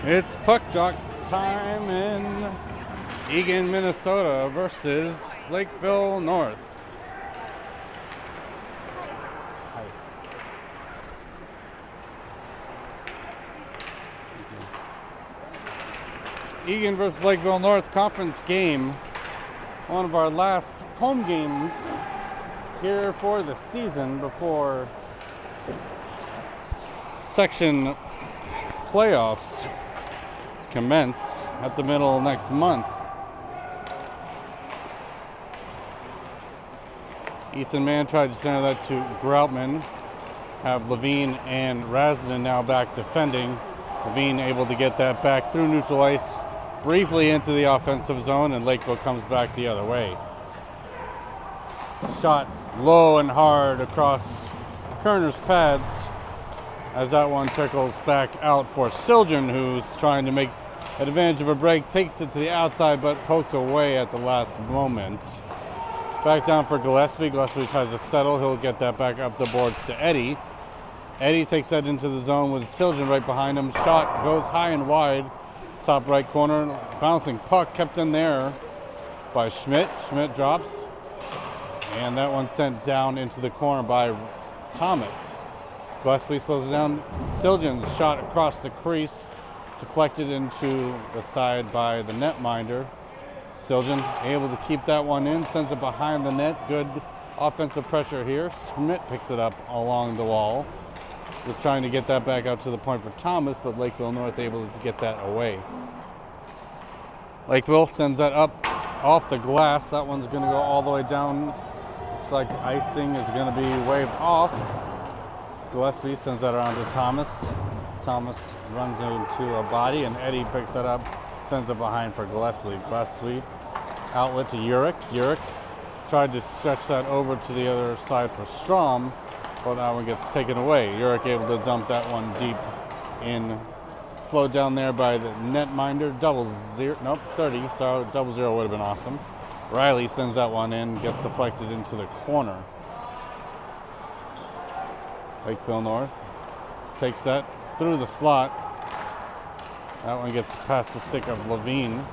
It's puck drop time in Eagan, Minnesota versus Lakeville North. Eagan versus Lakeville North conference game. One of our last home games here for the season before section playoffs commence at the middle of next month. Ethan Mann tried to center that to Groutman. Have Levine and Rasden now back defending. Levine able to get that back through neutral ice briefly into the offensive zone, and Lakeville comes back the other way. Shot low and hard across Kerner's pads as that one trickles back out for Siljan, who's trying to make advantage of a break, takes it to the outside but poked away at the last moment. Back down for Gillespie. Gillespie tries to settle. He'll get that back up the boards to Eddie. Eddie takes that into the zone with Siljan right behind him. Shot goes high and wide. Top right corner. Bouncing puck kept in there by Schmidt. Schmidt drops. And that one sent down into the corner by Thomas. Gillespie slows it down. Siljan's shot across the crease. Deflected into the side by the netminder. Siljan able to keep that one in, sends it behind the net. Good offensive pressure here. Schmidt picks it up along the wall. Was trying to get that back out to the point for Thomas, but Lakeville North able to get that away. Lakeville sends that up off the glass. That one's going to go all the way down. Looks like icing is going to be waved off. Gillespie sends that around to Thomas. Thomas runs into a body, and Eddie picks that up, sends it behind for Gillespie. Gillespie outlet to Urick. Urick tried to stretch that over to the other side for Strom, but that one gets taken away. Urick able to dump that one deep in. Slowed down there by the netminder. 30. So 0-0 would have been awesome. Riley sends that one in, gets deflected into the corner. Lakeville North takes that through the slot. That one gets past the stick of Levine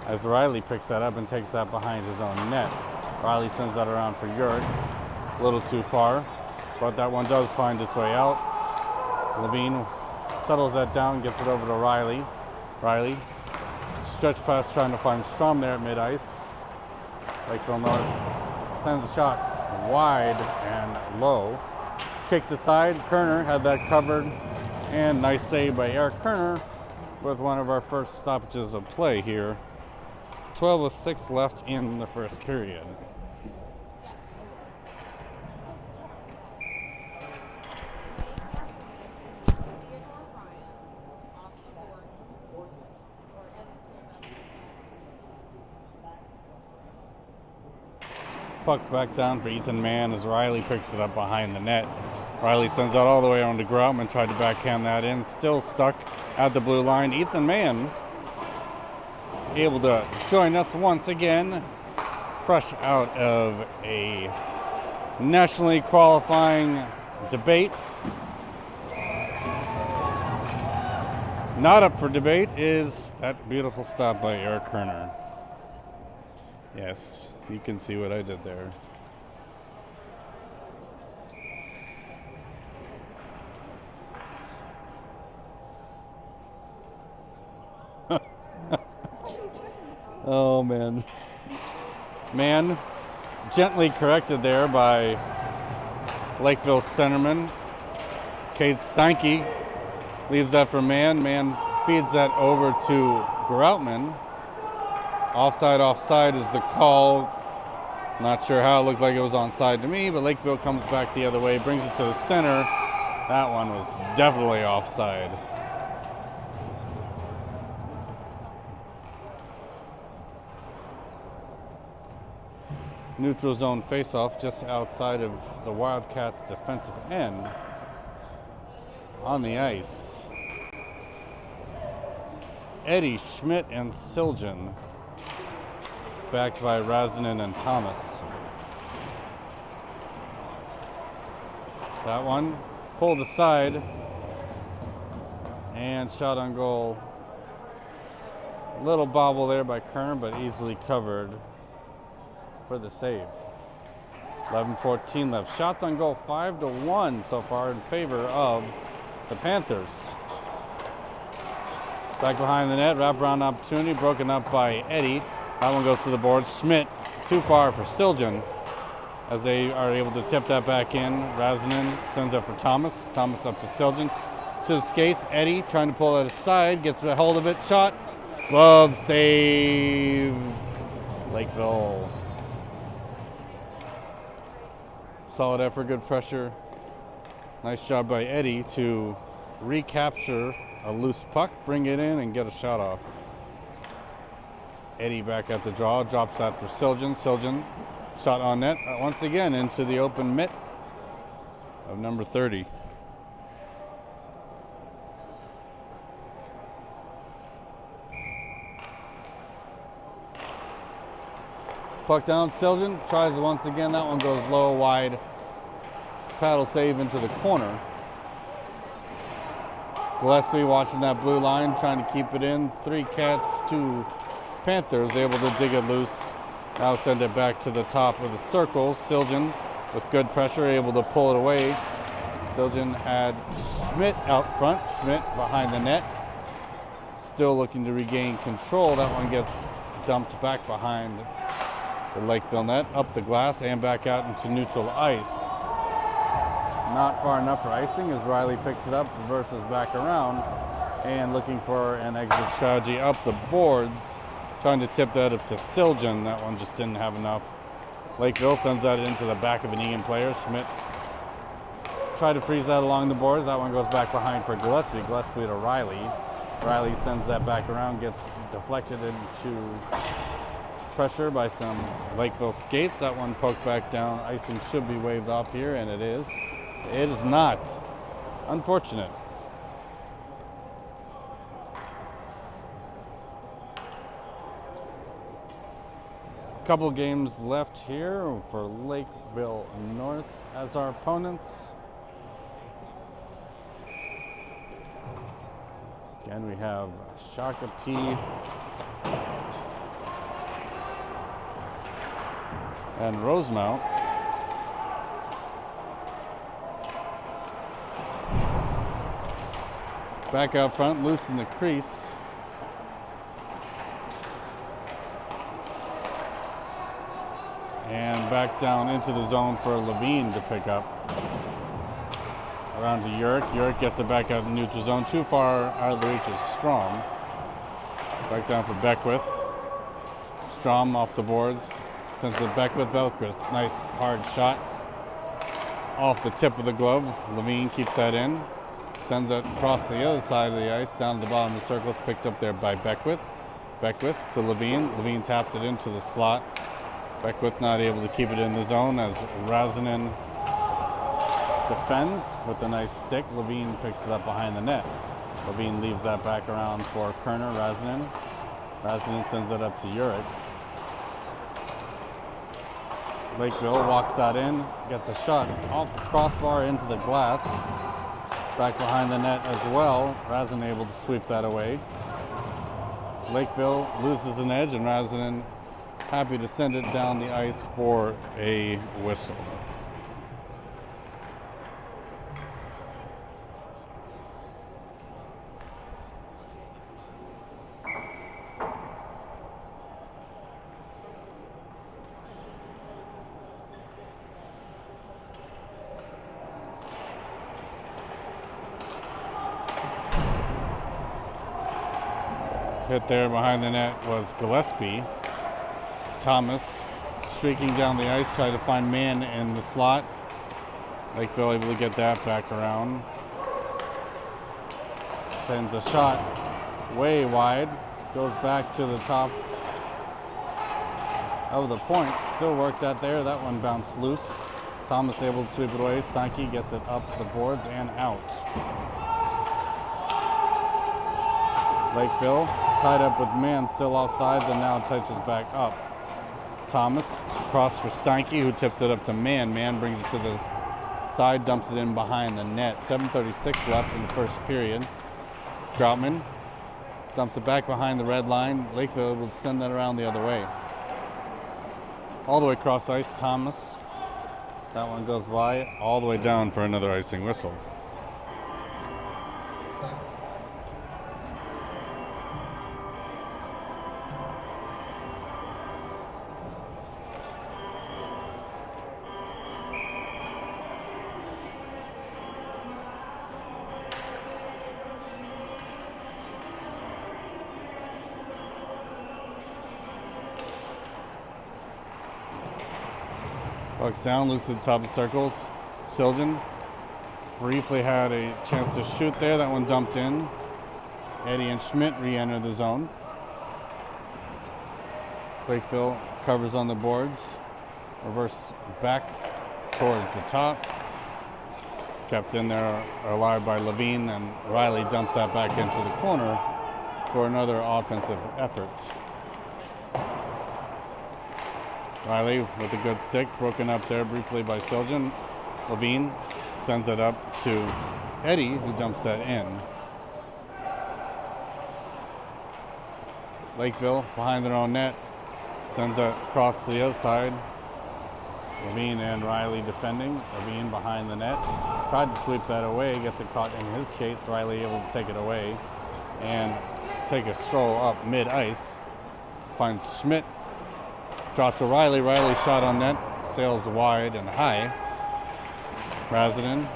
as Riley picks that up and takes that behind his own net. Riley sends that around for Urick. A little too far, but that one does find its way out. Levine settles that down, gets it over to Riley. Riley stretch pass trying to find Strom there at mid-ice. Lakeville North sends a shot wide and low. Kicked aside. Kerner had that covered, and nice save by Eric Kerner with one of our first stoppages of play here. 12:06 left in the first period. Puck back down for Ethan Mann as Riley picks it up behind the net. Riley sends that all the way on to Groutman, tried to backhand that in, still stuck at the blue line. Ethan Mann able to join us once again, fresh out of a nationally qualifying debate. Not up for debate is that beautiful stop by Eric Kerner. Yes, you can see what I did there. Oh, man. Man, gently corrected there by Lakeville centerman. Cade Steinke leaves that for Mann. Mann feeds that over to Groutman. Offside is the call. Not sure how. It looked like it was onside to me, but Lakeville comes back the other way, brings it to the center. That one was definitely offside. Neutral zone faceoff just outside of the Wildcats' defensive end. On the ice, Eddie, Schmidt, and Siljan, backed by Rasinen and Thomas. That one pulled aside and shot on goal Little bobble there by Kerner, but easily covered for the save. 11:14 left. Shots on goal 5-1 so far in favor of the Panthers. Back behind the net, wraparound opportunity, broken up by Eddie. That one goes to the board. Schmidt too far for Siljan as they are able to tip that back in. Razanen sends it for Thomas. Thomas up to Siljan. To the skates, Eddie trying to pull it aside, gets a hold of it, shot. Glove save, Lakeville. Solid effort, good pressure. Nice job by Eddie to recapture a loose puck, bring it in, and get a shot off. Eddie back at the draw, drops that for Siljan. Siljan, shot on net, once again into the open mitt of number 30. Puck down, Siljan tries once again. That one goes low, wide. Paddle save into the corner. Gillespie watching that blue line, trying to keep it in. 3 Cats, 2 Panthers, able to dig it loose. Now send it back to the top of the circle. Siljan with good pressure, able to pull it away. Siljan had Schmidt out front. Schmidt behind the net. Still looking to regain control. That one gets dumped back behind the Lakeville net, up the glass and back out into neutral ice. Not far enough for icing as Riley picks it up, reverses back around, and looking for an exit strategy up the boards, trying to tip that up to Siljan. That one just didn't have enough. Lakeville sends that into the back of an Eagan player. Schmidt tried to freeze that along the boards. That one goes back behind for Gillespie. Gillespie to Riley. Riley sends that back around, gets deflected into pressure by some Lakeville skates. That one poked back down. Icing should be waved off here, and it is. It is not. Unfortunate. Couple games left here for Lakeville North as our opponents. Again, we have Shakopee and Rosemount. Back out front, loose in the crease. And back down into the zone for Levine to pick up. Around to Urick. Urick gets it back out in neutral zone. Too far out of the reach of Strom. Back down for Beckwith. Strom off the boards. Sends it Beckwith. Nice hard shot. Off the tip of the glove. Levine keeps that in. Sends it across the other side of the ice. Down to the bottom of the circle. It's picked up there by Beckwith. Beckwith to Levine. Levine taps it into the slot. Beckwith not able to keep it in the zone as Razanen defends with a nice stick. Levine picks it up behind the net. Levine leaves that back around for Kerner. Razanen. Razanen sends it up to Urick. Lakeville walks that in, gets a shot off the crossbar into the glass. Back behind the net as well. Razanen able to sweep that away. Lakeville loses an edge, and Razanen happy to send it down the ice for a whistle. Hit there behind the net was Gillespie. Thomas streaking down the ice, trying to find man in the slot. Lakeville able to get that back around. Sends a shot way wide. Goes back to the top of the point. Still worked that there. That one bounced loose. Thomas able to sweep it away. Steinke gets it up the boards and out. Lakeville tied up with man still offside, and now touches back up. Thomas across for Steinke, who tips it up to man. Man brings it to the side, dumps it in behind the net. 7:36 left in the first period. Groutman Dumps it back behind the red line. Lakeville will send that around the other way. All the way across ice, Thomas. That one goes by, all the way down for another icing whistle. Puck's down, loose to the top of the circles. Siljan briefly had a chance to shoot there. That one dumped in. Eddie and Schmidt re-enter the zone. Lakeville covers on the boards. Reverse back towards the top. Kept in there alive by Levine, and Riley dumps that back into the corner for another offensive effort. Riley with a good stick, broken up there briefly by Siljan. Levine sends it up to Eddie, who dumps that in. Lakeville behind their own net, sends it across to the other side. Levine and Riley defending. Levine behind the net, tried to sweep that away, gets it caught in his skates. Riley able to take it away and take a stroll up mid-ice. Finds Schmidt. Drop to Riley. Riley shot on net. Sails wide and high. Razinin.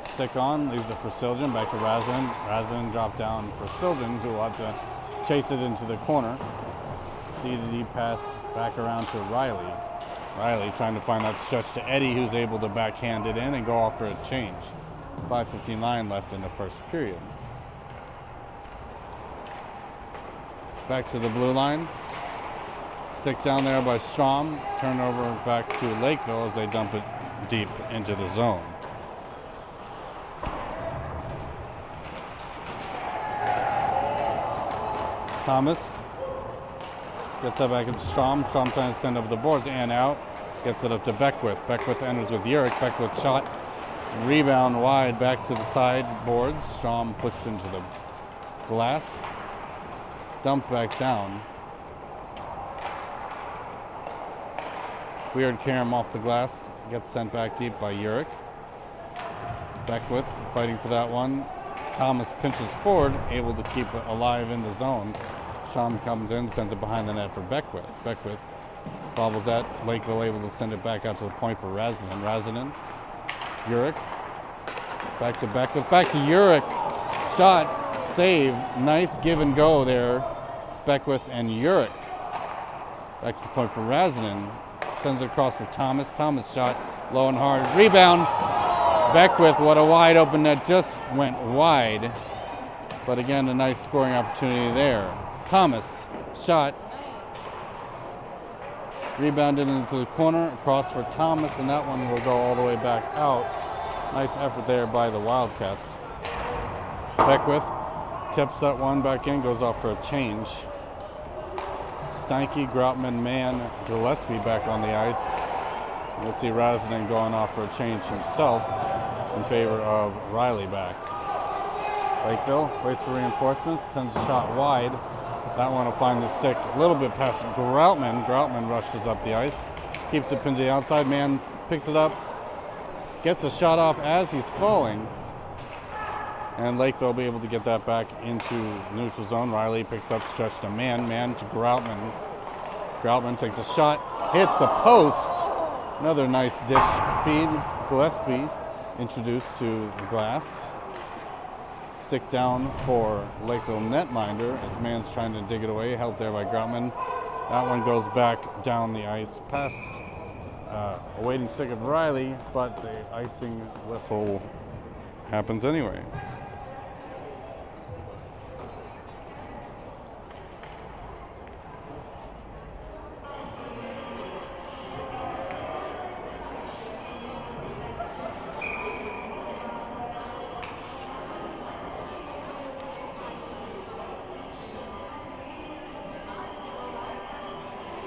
Stick on. Leaves it for Siljan. Back to Razinin. Razinin dropped down for Siljan, who will have to chase it into the corner. D-to-D pass back around to Riley. Riley trying to find that stretch to Eddie, who's able to backhand it in and go off for a change. 5:59 left in the first period. Back to the blue line. Stick down there by Strom. Turnover back to Lakeville as they dump it deep into the zone. Thomas gets that back up to Strom. Strom trying to send up the boards and out. Gets it up to Beckwith. Beckwith enters with Urick. Beckwith shot. Rebound wide back to the side boards. Strom pushed into the glass. Dumped back down. Weird carom off the glass. Gets sent back deep by Urick. Beckwith fighting for that one. Thomas pinches forward, able to keep it alive in the zone. Sean comes in, sends it behind the net for Beckwith. Beckwith bobbles that. Lakeville able to send it back out to the point for Razinin. Razinin. Urick. Back to Beckwith. Back to Urick. Shot. Save. Nice give and go there. Beckwith and Urick. Back to the point for Razinin. Sends it across for Thomas. Thomas shot low and hard. Rebound. Beckwith, what a wide open net. Just went wide. But again, a nice scoring opportunity there. Thomas shot. Rebounded into the corner. Across for Thomas, and that one will go all the way back out. Nice effort there by the Wildcats. Beckwith tips that one back in, goes off for a change. Steinke, Groutman, Mann, Gillespie back on the ice. We'll see Razinin going off for a change himself in favor of Riley back. Lakeville waits for reinforcements, sends a shot wide. That one will find the stick a little bit past Groutman. Groutman rushes up the ice, keeps it pinned to the outside. Mann picks it up, gets a shot off as he's falling. And Lakeville will be able to get that back into neutral zone. Riley picks up, stretch to Mann. Mann to Groutman. Groutman takes a shot, hits the post. Another nice dish feed. Gillespie introduced to the glass. Stick down for Lakeville netminder as Mann's trying to dig it away. Helped there by Groutman. That one goes back down the ice past a waiting stick of Riley, but the icing whistle happens anyway.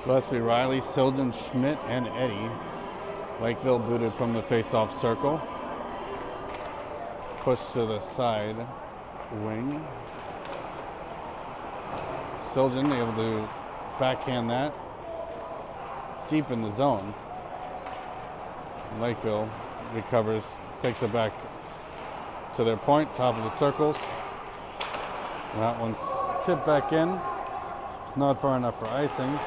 Gillespie, Riley, Siljan, Schmidt, and Eddie. Lakeville booted from the face-off circle. Pushed to the side wing. Siljan able to backhand that deep in the zone. Lakeville recovers, takes it back to their point, top of the circles. That one's tipped back in, not far enough for icing.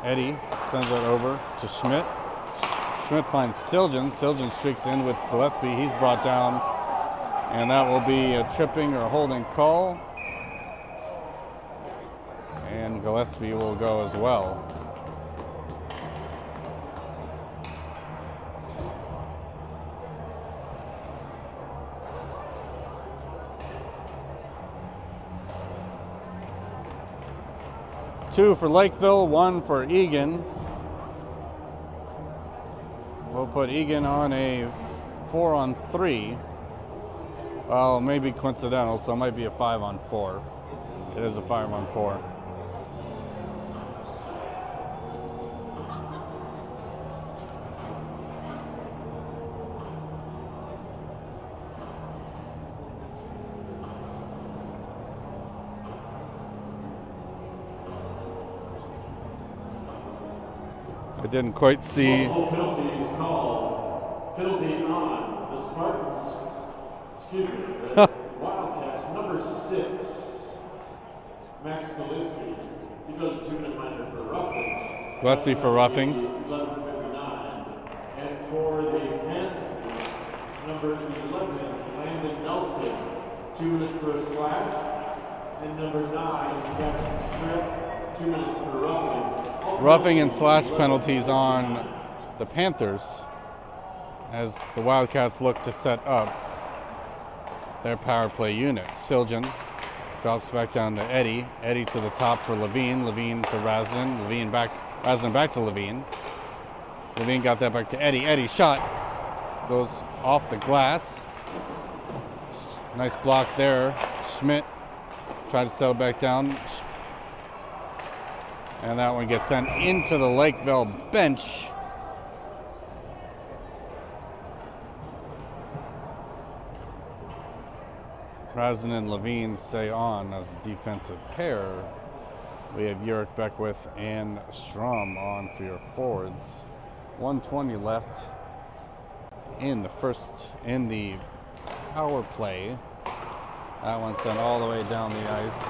Eddie sends it over to Schmidt. Schmidt finds Siljan. Siljan streaks in with Gillespie. He's brought down, and that will be a tripping or holding call. And Gillespie will go as well. Two for Lakeville, one for Eagan. We'll put Eagan on a 4-on-3. Well, maybe coincidental, so it might be a 5-on-4. It is a 5-on-4. I didn't quite see. Penalty is called. Penalty on the Spartans. Excuse me. The Wildcats, number 6, Max Gillespie. He goes a 2-minute minor for roughing. Gillespie for roughing. 11:59. And for the Panthers, number 11, Landon Nelson, 2 minutes for a slash. And number 9, Jackson Schmidt, 2 minutes for roughing. Roughing and slash penalties on the Panthers as the Wildcats look to set up their power play unit. Siljan drops back down to Eddie. Eddie to the top for Levine. Levine to Razin. Levine back. Razin back to Levine. Levine got that back to Eddie. Eddie shot goes off the glass. Nice block there. Schmidt tried to settle back down. And that one gets sent into the Lakeville bench. Razin and Levine stay on as a defensive pair. We have Urick, Beckwith, and Strom on for your forwards. 1:20 left in the power play. That one sent all the way down the ice.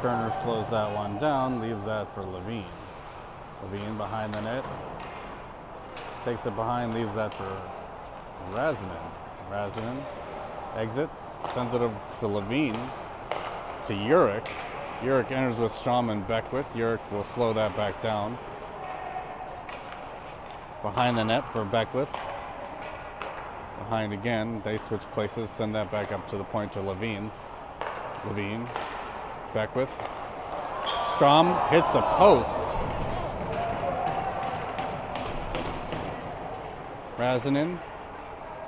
Kerner slows that one down, leaves that for Levine. Levine behind the net. Takes it behind, leaves that for Razinen. Razinen exits, sends it over for Levine to Urick. Urick enters with Strom and Beckwith. Urick will slow that back down. Behind the net for Beckwith. Behind again, they switch places, send that back up to the point to Levine. Levine. Beckwith. Strom hits the post. Razinen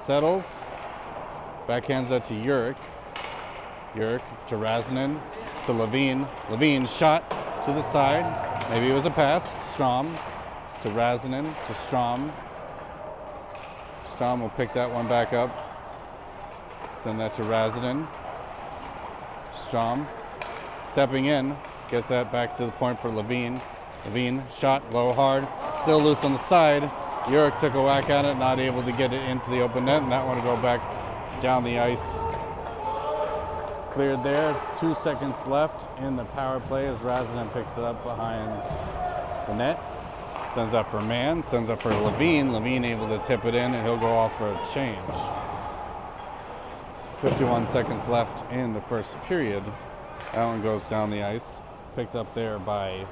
settles. Backhands that to Urick. Urick to Razinen to Levine. Levine shot to the side. Maybe it was a pass. Strom to Razinen to Strom. Strom will pick that one back up. Send that to Razinen. Strom stepping in, gets that back to the point for Levine. Levine shot low hard, still loose on the side. Urick took a whack at it, not able to get it into the open net, and that one will go back down the ice. Cleared there. 2 seconds left in the power play as Razinen picks it up behind the net. Sends up for Mann, sends up for Levine. Levine able to tip it in, and he'll go off for a change. 51 seconds left in the first period. That one goes down the ice. Picked up there by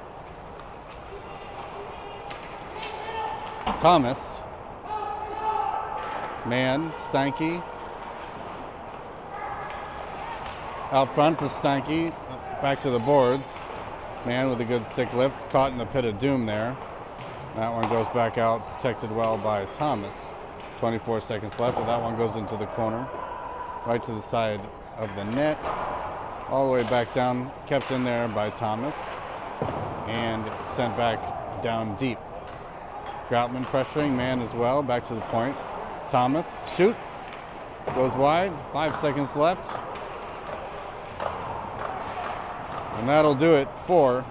Thomas. Mann, Steinke. Out front for Steinke. Back to the boards. Mann with a good stick lift. Caught in the pit of doom there. That one goes back out, protected well by Thomas. 24 seconds left, and that one goes into the corner. Right to the side of the net. All the way back down, kept in there by Thomas. And sent back down deep. Groutman pressuring, Mann as well, back to the point. Thomas, shoot. Goes wide, 5 seconds left. And that'll do it for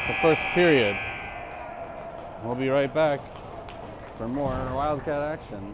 the first period. We'll be right back for more Wildcat action.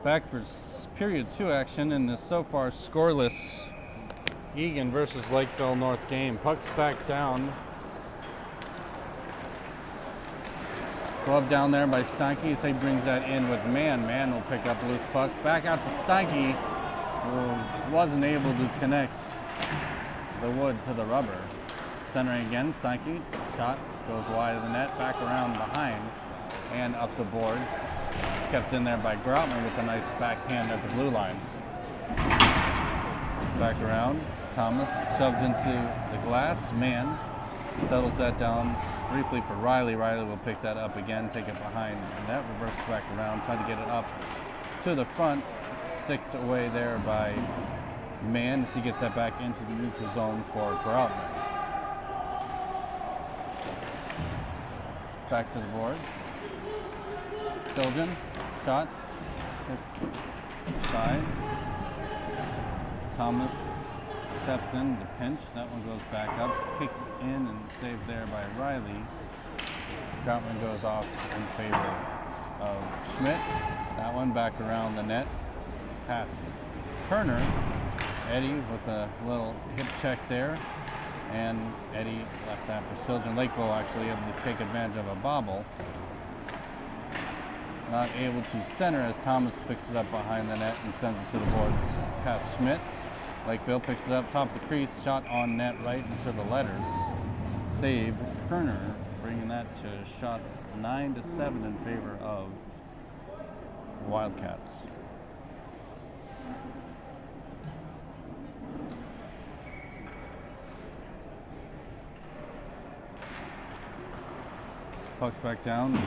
Back for period 2 action in this so far scoreless Eagan versus Lakeville North game. Puck's back down. Glove down there by Steinke. So he brings that in with Mann. Mann will pick up a loose puck. Back out to Steinke, who wasn't able to connect the wood to the rubber. Centering again, Steinke. Shot goes wide of the net. Back around behind and up the boards. Kept in there by Groutman with a nice backhand at the blue line. Back around, Thomas shoved into the glass. Mann settles that down briefly for Riley. Riley will pick that up again, take it behind the net, reverse back around, try to get it up to the front. Sticked away there by Mann as he gets that back into the neutral zone for Groutman. Back to the boards. Siljan, shot, hits side. Thomas steps in to pinch. That one goes back up, kicked in and saved there by Riley. Groutman goes off in favor of Schmidt. That one back around the net, past Kerner. Eddie with a little hip check there, and Eddie left that for Siljan. Lakeville actually able to take advantage of a bobble. Not able to center as Thomas picks it up behind the net and sends it to the boards past Schmidt. Lakeville picks it up top the crease, shot on net right into the letters. Save Kerner, bringing that to shots 9-7 in favor of Wildcats. Puck's back down to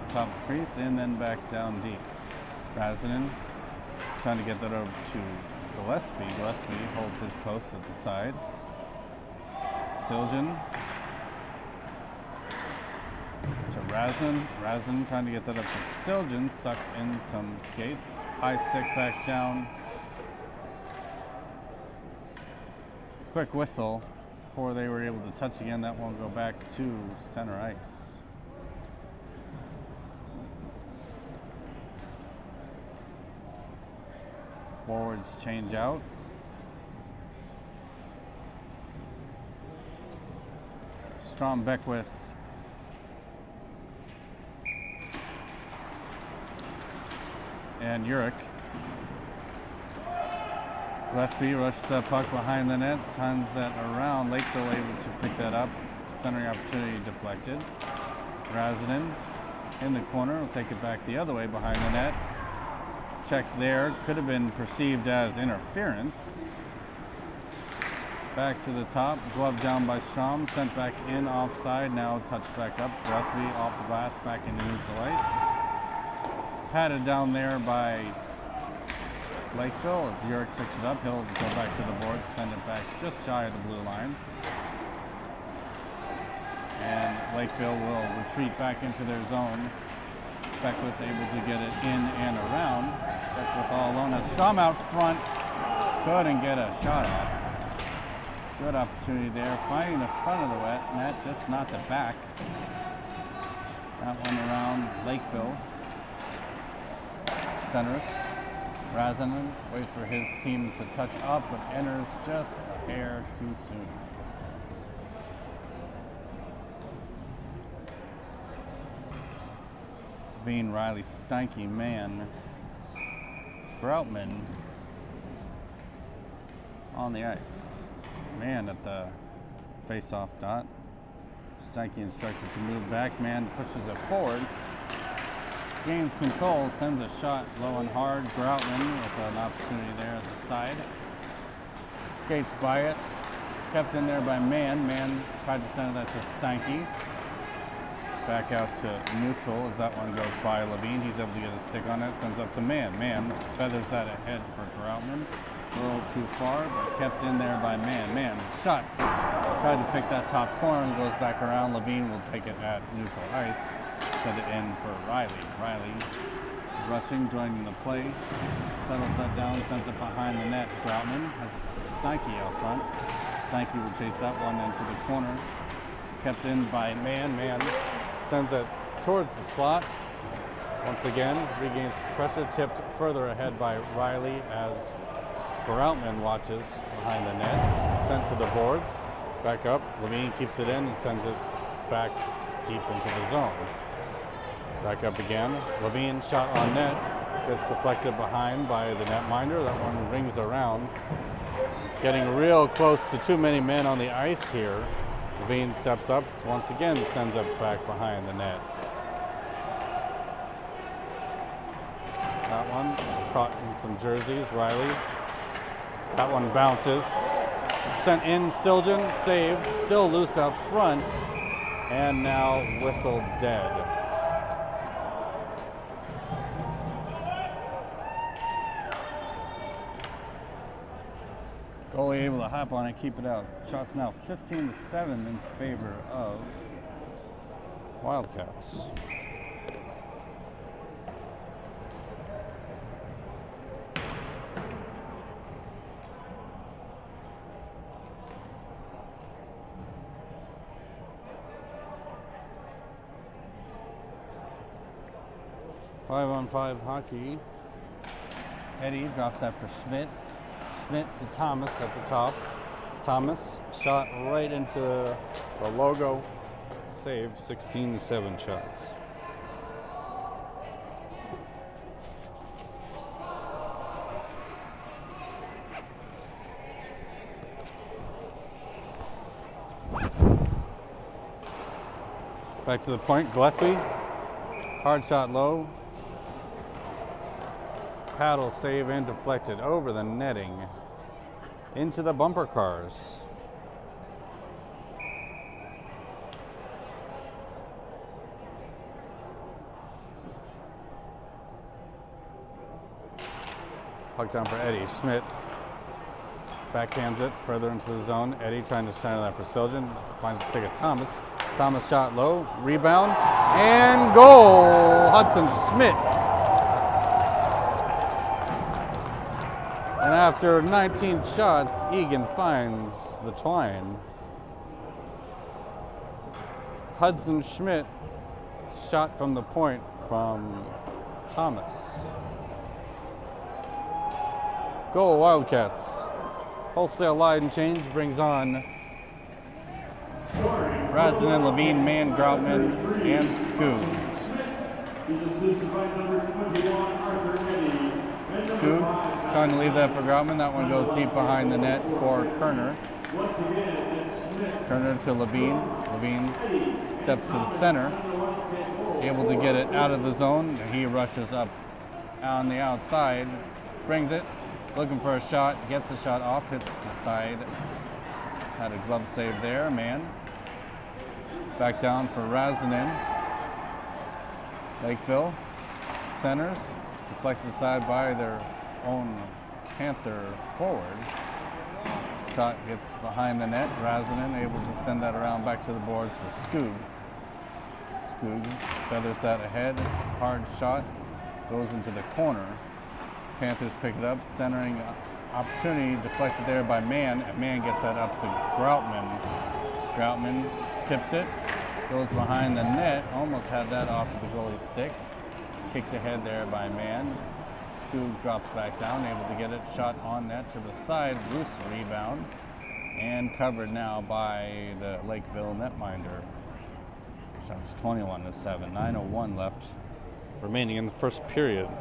top of the crease and then back down deep. Razanen trying to get that over to Gillespie. Gillespie holds his post at the side. Siljan to Razin. Razin trying to get that up to Siljan, stuck in some skates. High stick back down. Quick whistle before they were able to touch again. That won't go back to center ice. Forwards change out. Strom Beckwith and Urich. Gillespie rushes that puck behind the net, sends that around. Lakeville able to pick that up. Centering opportunity deflected. Razinen in the corner will take it back the other way behind the net. Check there, could have been perceived as interference. Back to the top, glove down by Strom, sent back in offside, now touched back up. Gillespie off the glass, back into neutral ice. Patted down there by Lakeville as Urich picks it up. He'll go back to the board, send it back just shy of the blue line. And Lakeville will retreat back into their zone. Beckwith able to get it in and around. Beckwith all alone. Has Strom out front. Couldn't get a shot off. Good opportunity there. Finding the front of the net, just not the back. That one around Lakeville. Centers. Razinen waits for his team to touch up, but enters just a hair too soon. Bean Riley, Steinke, Mann, Groutman on the ice. Mann at the face-off dot. Steinke instructed to move back. Mann pushes it forward. Gains control, sends a shot low and hard. Groutman with an opportunity there at the side. Skates by it. Kept in there by Mann. Mann tried to send that to Steinke. Back out to neutral as that one goes by Levine. He's able to get a stick on it, sends up to Mann. Mann feathers that ahead for Groutman. A little too far, but kept in there by Mann. Mann shot. Tried to pick that top corner and goes back around. Levine will take it at neutral ice. Send it in for Riley. Riley rushing, joining the play. Settles that down, sends it behind the net. Groutman has Steinke out front. Steinke will chase that one into the corner. Kept in by Mann. Mann sends it towards the slot. Once again, regains pressure, tipped further ahead by Riley as Groutman watches behind the net. Sent to the boards. Back up. Levine keeps it in and sends it back deep into the zone. Back up again. Levine shot on net. Gets deflected behind by the netminder. That one rings around. Getting real close to too many men on the ice here. Levine steps up, once again sends it back behind the net. That one caught in some jerseys, Riley. That one bounces. Sent in, Siljan, save, still loose out front, and now whistled dead. Goalie able to hop on it, keep it out. Shots now 15-7 in favor of Wildcats. Five-on-five hockey. Eddie drops that for Schmidt. Schmidt to Thomas at the top. Thomas shot right into the logo. Save, 16-7 shots. Back to the point, Gillespie. Hard shot low. Paddle save and deflected over the netting into the bumper cars. Puck down for Eddie. Schmidt Backhands it further into the zone. Eddie trying to center that for Siljan. Finds the stick of Thomas. Thomas shot low. Rebound. And goal! Hudson Schmidt. And after 19 shots, Eagan finds the twine. Hudson Schmidt shot from the point from Thomas. Goal Wildcats. Wholesale line change brings on Razdan, Levine, Mann, Groutman, and Skoog. Skoog trying to leave that for Groutman. That one goes deep behind the net for Kerner. Kerner to Levine. Levine steps to the center. Able to get it out of the zone. He rushes up on the outside. Brings it. Looking for a shot. Gets a shot off. Hits the side. Had a glove save there. Mann. Back down for Razdanen. Lakeville centers. Deflected aside by their own Panther forward. Shot gets behind the net. Razdanen able to send that around back to the boards for Skoog. Skoog feathers that ahead. Hard shot. Goes into the corner. Panthers pick it up. Centering opportunity deflected there by Mann. And Mann gets that up to Groutman. Groutman tips it. Goes behind the net. Almost had that off of the goalie's stick. Kicked ahead there by Mann. Skoog drops back down, able to get it shot on net to the side. Loose rebound. And covered now by the Lakeville netminder. Shots 21-7. 9:01 left remaining in the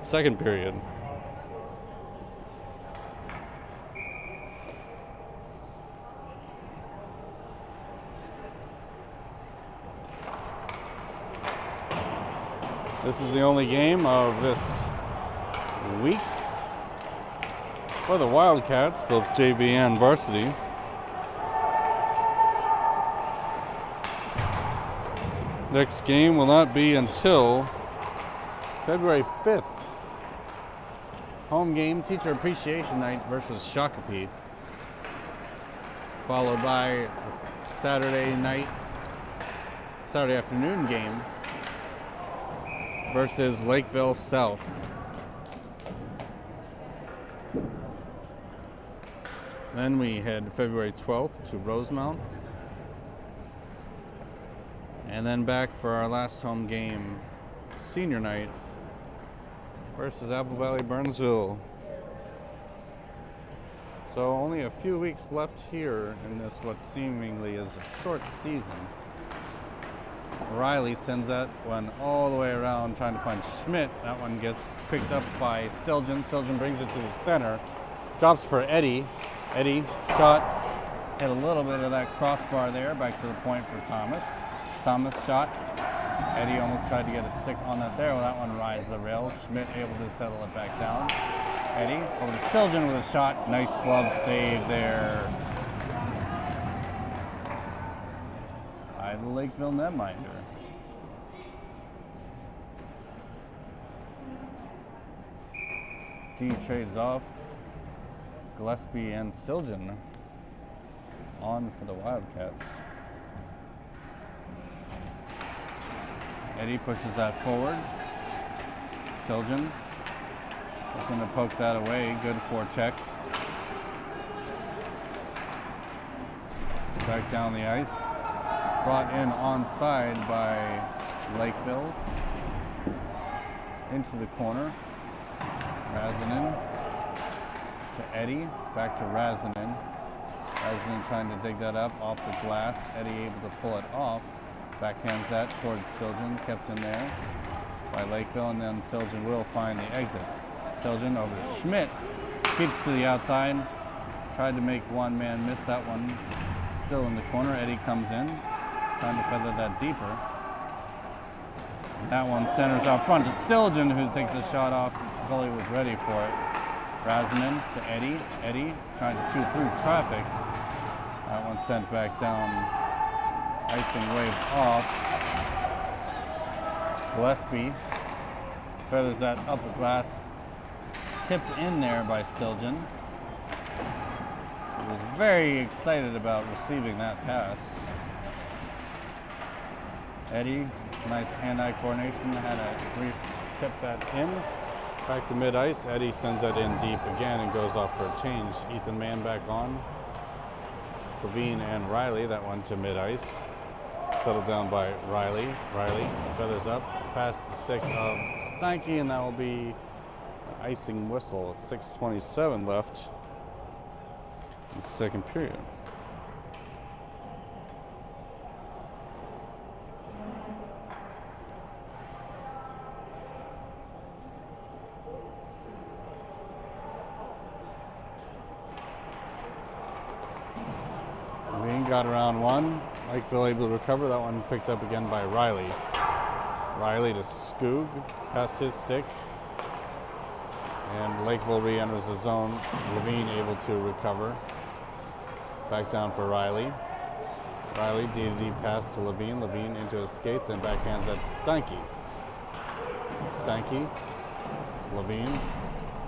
second period. This is the only game of this week for the Wildcats, both JV and varsity. Next game will not be until February 5th. Home game, Teacher Appreciation Night versus Shakopee. Followed by Saturday afternoon game versus Lakeville South. Then we head February 12th to Rosemount. And then back for our last home game, senior night, versus Apple Valley Burnsville. So only a few weeks left here in this what seemingly is a short season. Riley sends that one all the way around trying to find Schmidt. That one gets picked up by Siljan. Siljan brings it to the center. Drops for Eddie. Eddie shot, hit a little bit of that crossbar there, back to the point for Thomas. Thomas shot. Eddie almost tried to get a stick on that there. Well, that one rides the rails. Schmidt able to settle it back down. Eddie over to Siljan with a shot. Nice glove save there by the Lakeville netminder. D trades off. Gillespie and Siljan on for the Wildcats. Eddie pushes that forward. Siljan looking to poke that away. Good forecheck. Back down the ice. Brought in onside by Lakeville. Into the corner. Razdanen to Eddie. Back to Razdanen. Razdanen trying to dig that up off the glass. Eddie able to pull it off. Backhands that towards Siljan, kept in there by Lakeville, and then Siljan will find the exit. Siljan over to Schmidt, keeps to the outside, tried to make one man miss that one, still in the corner. Eddie comes in, trying to feather that deeper. That one centers out front to Siljan, who takes a shot off. Goalie was ready for it. Razdanen to Eddie. Eddie trying to shoot through traffic. That one sent back down. Icing wave off. Gillespie feathers that up the glass. Tipped in there by Siljan. He was very excited about receiving that pass. Eddie, nice hand-eye coordination, had a brief tip that in. Back to mid-ice. Eddie sends that in deep again and goes off for a change. Ethan Mann back on. Levine and Riley, that one to mid-ice. Settled down by Riley. Riley feathers up, past the stick of Stanky, and that will be an icing whistle. 6:27 left in the second period. Levine got around one. Lakeville able to recover. That one picked up again by Riley. Riley to Skoog, past his stick. And Lakeville re-enters the zone. Levine able to recover. Back down for Riley. Riley D-to-D pass to Levine. Levine into his skates and backhands that to Stanky. Stanky. Levine.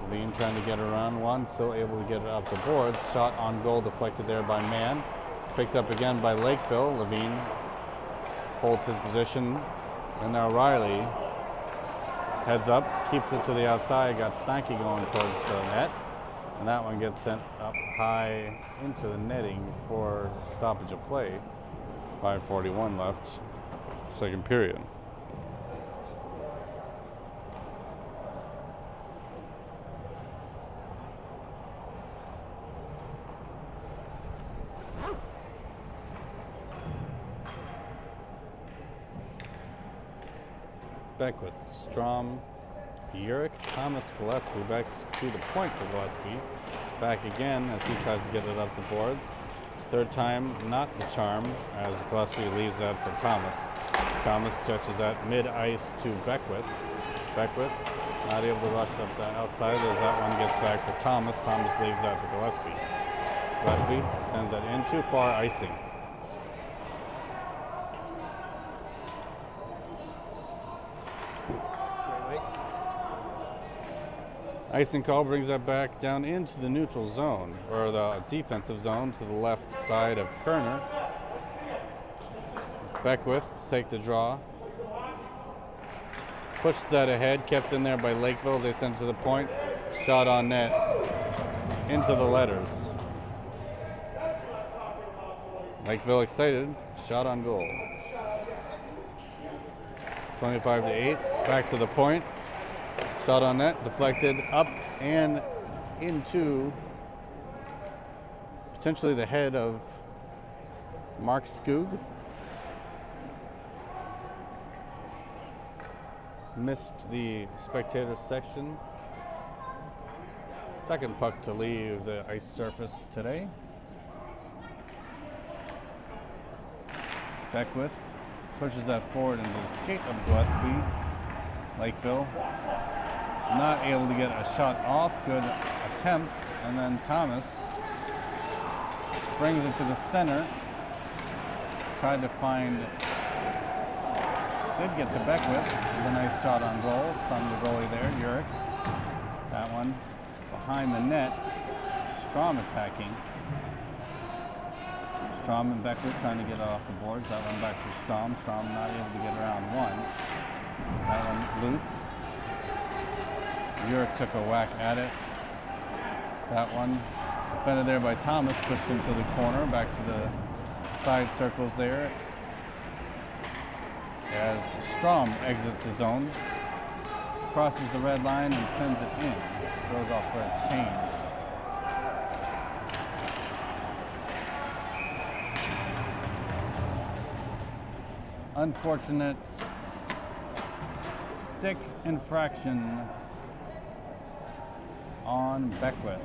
Levine trying to get around one. Still able to get it up the boards. Shot on goal deflected there by Mann. Picked up again by Lakeville. Levine holds his position. And now Riley heads up, keeps it to the outside, got Stanky going towards the net. And that one gets sent up high into the netting for stoppage of play. 5:41 left, second period. Beckwith, Strom, Urick, Thomas, Gillespie back to the point for Gillespie. Back again as he tries to get it up the boards. Third time, not the charm, as Gillespie leaves that for Thomas. Thomas stretches that mid-ice to Beckwith. Beckwith not able to rush up the outside as that one gets back for Thomas. Thomas leaves that for Gillespie. Gillespie sends that in too far, icing. Icing call brings that back down into the neutral zone, or the defensive zone to the left side of Kerner. Beckwith to take the draw. Pushes that ahead, kept in there by Lakeville as they send to the point. Shot on net into the letters. Lakeville excited, shot on goal. 25-8, back to the point. Shot on net, deflected up and into potentially the head of Mark Skoog. Missed the spectator section. Second puck to leave the ice surface today. Beckwith pushes that forward into the skate of Gillespie. Lakeville not able to get a shot off. Good attempt. And then Thomas brings it to the center. Tried to find, did get to Beckwith with a nice shot on goal. Stunned the goalie there, Urick. That one behind the net. Strom attacking. Strom and Beckwith trying to get off the boards. That one back to Strom. Strom not able to get around one. That one loose. Urick took a whack at it. That one defended there by Thomas, pushed into the corner, back to the side circles there. As Strom exits the zone, crosses the red line and sends it in. Goes off for a change. Unfortunate stick infraction on Beckwith.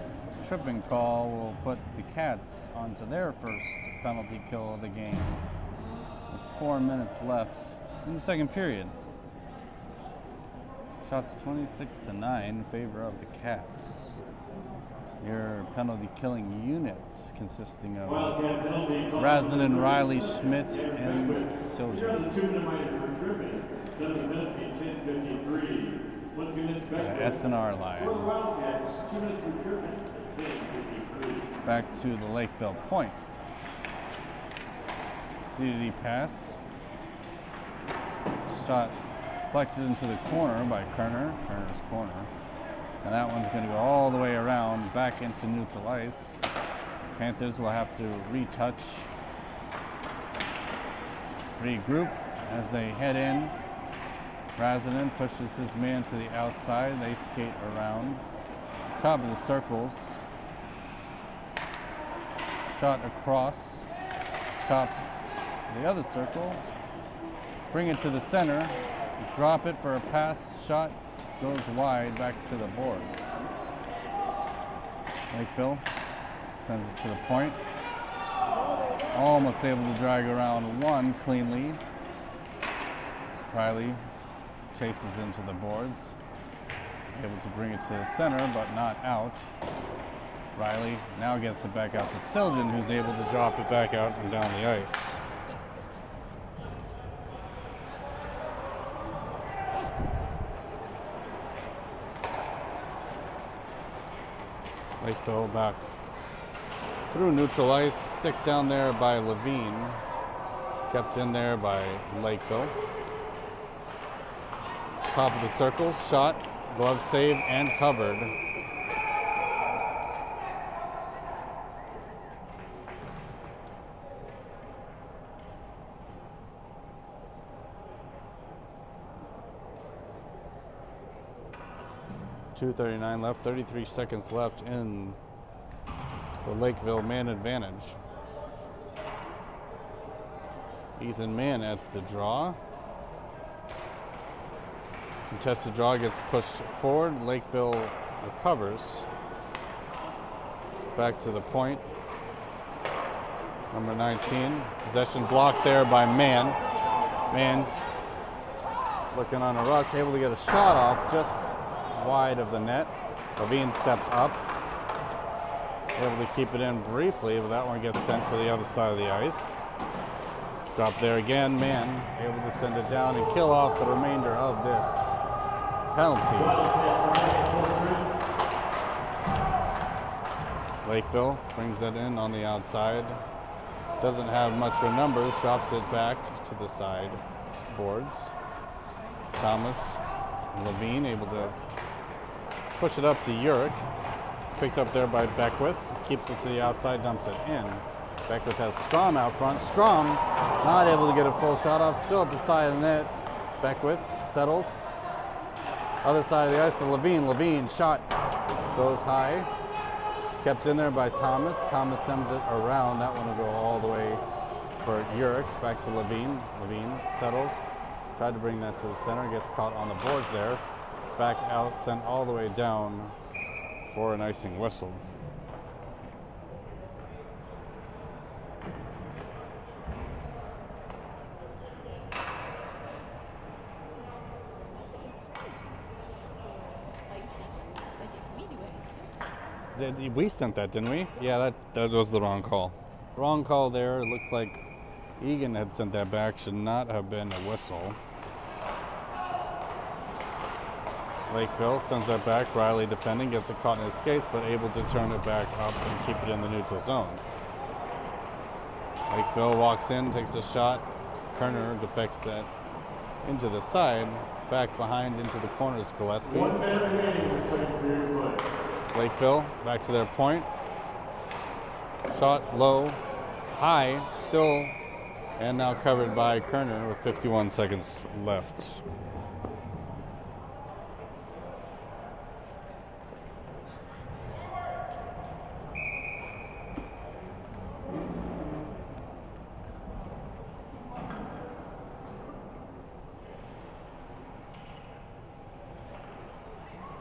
Tripping call will put the Cats onto their first penalty kill of the game with 4 minutes left in the second period. Shots 26-9 in favor of the Cats. Your penalty killing units consisting of Rasden and Riley, Schmidt, and Silver. S&R line. back to the Lakeville point. DDD pass. Shot deflected into the corner by Kerner's corner. And that one's going to go all the way around back into neutral ice. Panthers will have to retouch, regroup as they head in. Razinen pushes his man to the outside. They skate around. Top of the circles. Shot across. Top of the other circle. Bring it to the center. Drop it for a pass. Shot goes wide back to the boards. Lakeville sends it to the point. Almost able to drag around one cleanly. Riley chases into the boards. Able to bring it to the center, but not out. Riley now gets it back out to Siljan, who's able to drop it back out and down the ice. Lakeville back through neutral ice, stick down there by Levine, kept in there by Lakeville. Top of the circle, shot, glove save, and covered. .239 left, 33 seconds left in the Lakeville man advantage. Ethan Mann at the draw. Contested draw gets pushed forward. Lakeville recovers. Back to the point. Number 19. Possession blocked there by Mann. Mann looking on a ruck, able to get a shot off just wide of the net. Levine steps up. Able to keep it in briefly, but that one gets sent to the other side of the ice. Drop there again. Mann able to send it down and kill off the remainder of this penalty. Lakeville brings that in on the outside. Doesn't have much for numbers. Drops it back to the side boards. Thomas and Levine able to push it up to Urick. Picked up there by Beckwith. Keeps it to the outside, dumps it in. Beckwith has Strom out front. Strom not able to get a full shot off. Still at the side of the net. Beckwith settles. Other side of the ice for Levine. Levine shot goes high. Kept in there by Thomas. Thomas sends it around. That one will go all the way for Urick. Back to Levine. Levine settles. Tried to bring that to the center. Gets caught on the boards there. Back out, sent all the way down for an icing whistle. We sent that, didn't we? Yeah, that was the wrong call. Wrong call there. It looks like Eagan had sent that back. Should not have been a whistle. Lakeville sends that back. Riley defending, gets it caught in his skates, but able to turn it back up and keep it in the neutral zone. Lakeville walks in, takes a shot. Kerner deflects that into the side. Back behind into the corners, Gillespie. 1 minute remaining in the second period play. Lakeville back to their point. Shot low, high, still, and now covered by Kerner with 51 seconds left.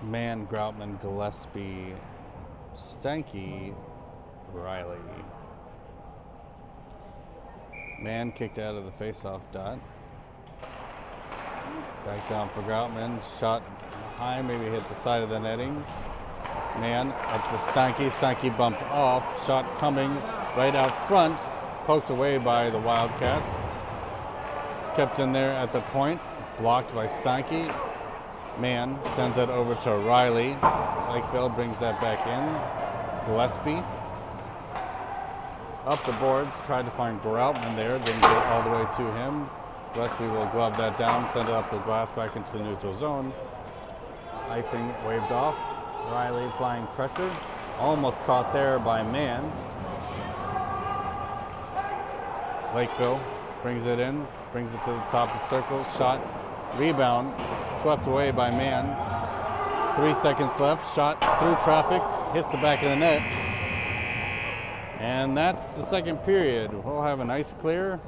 Mann, Groutman, Gillespie, Stanky, Riley. Mann kicked out of the face-off dot. Back down for Groutman. Shot high, maybe hit the side of the netting. Mann up to Stanky. Stanky bumped off. Shot coming right out front. Poked away by the Wildcats. Kept in there at the point. Blocked by Stanky. Mann sends that over to Riley. Lakeville brings that back in. Gillespie Up the boards, tried to find Groutman there, didn't get all the way to him. Gillespie will glove that down, send it up the glass back into the neutral zone. Icing waved off. Riley applying pressure. Almost caught there by Mann. Lakeville brings it in, brings it to the top of the circle. Shot, rebound, swept away by Mann. 3 seconds left. Shot through traffic, hits the back of the net. And that's the second period. We'll have a nice clear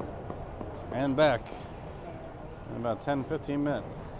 and back in about 10-15 minutes.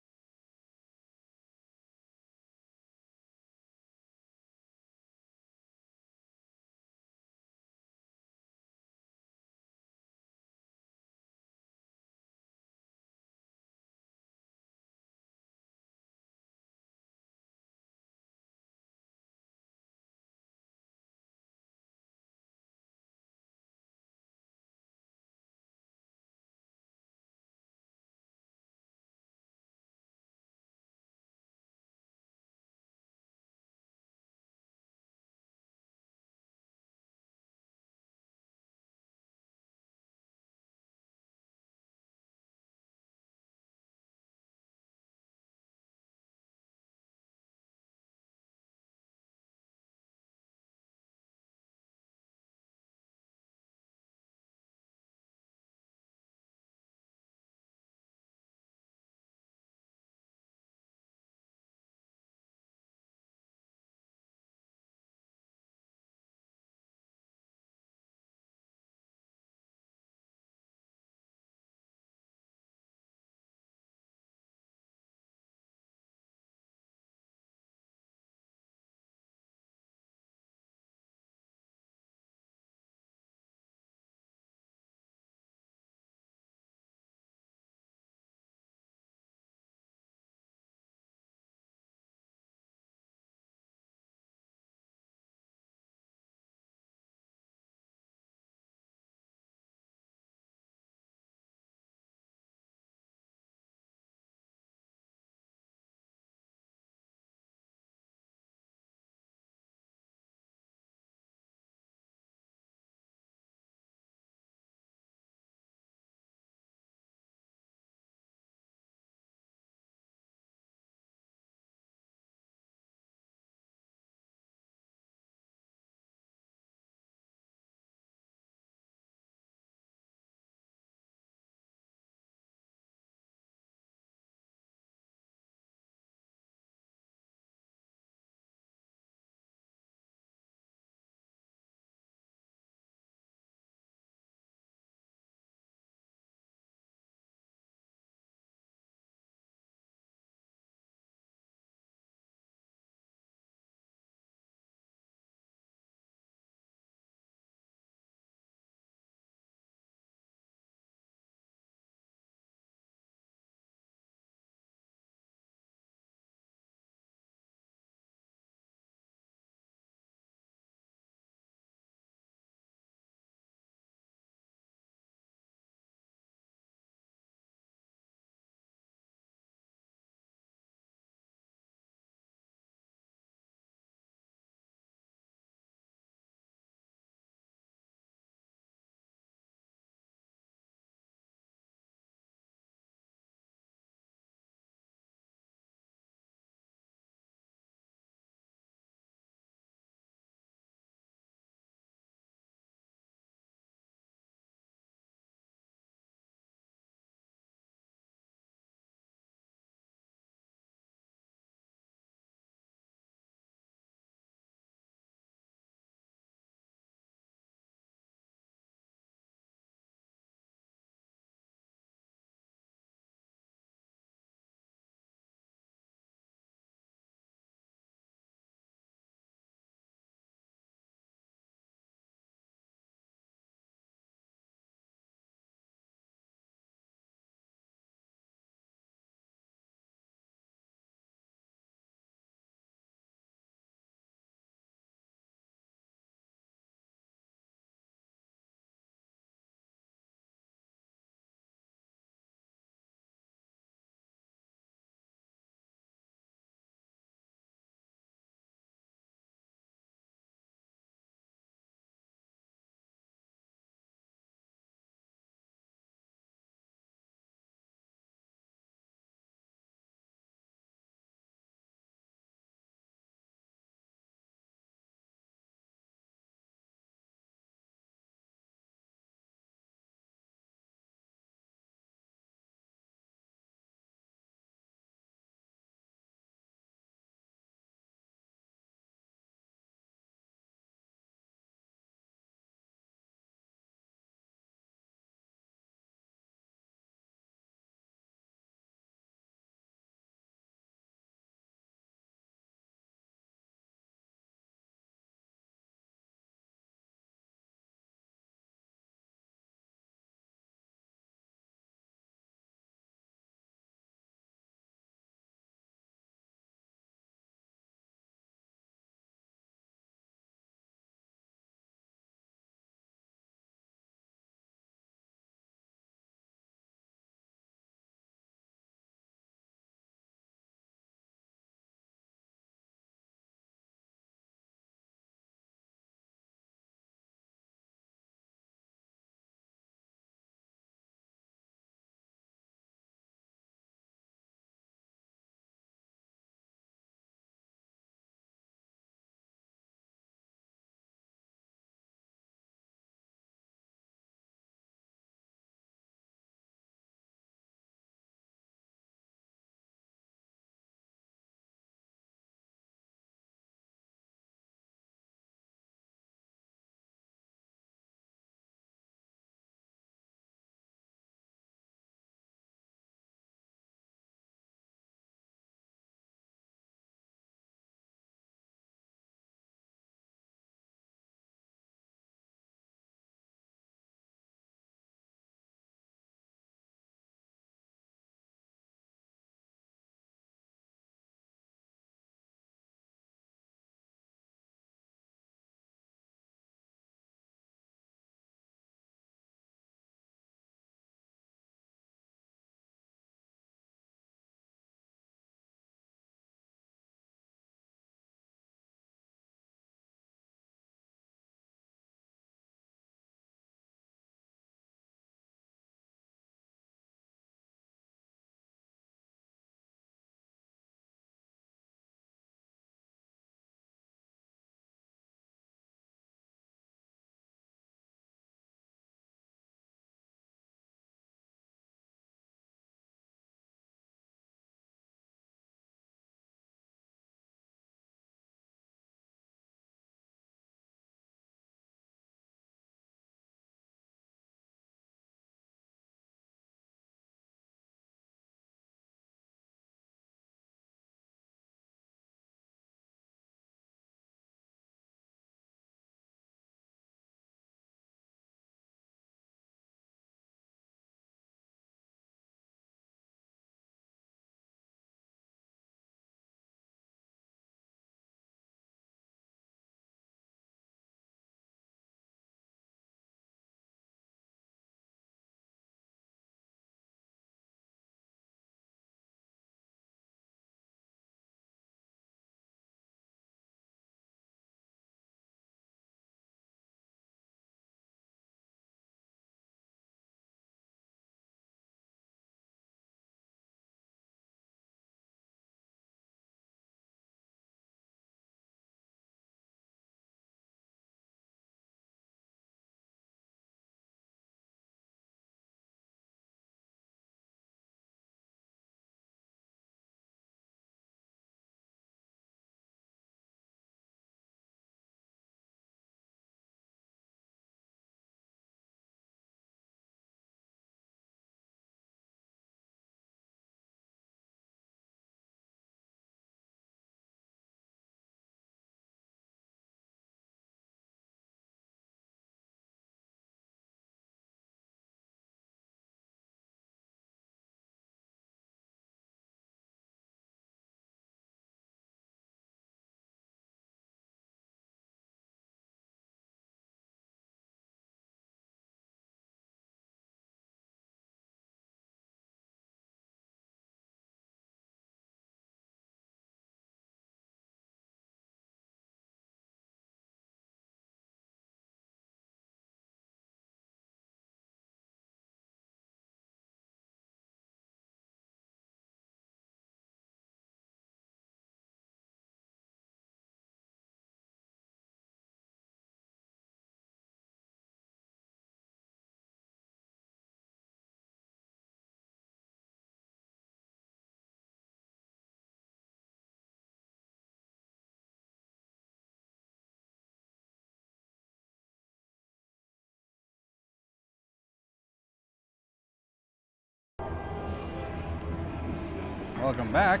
Welcome back.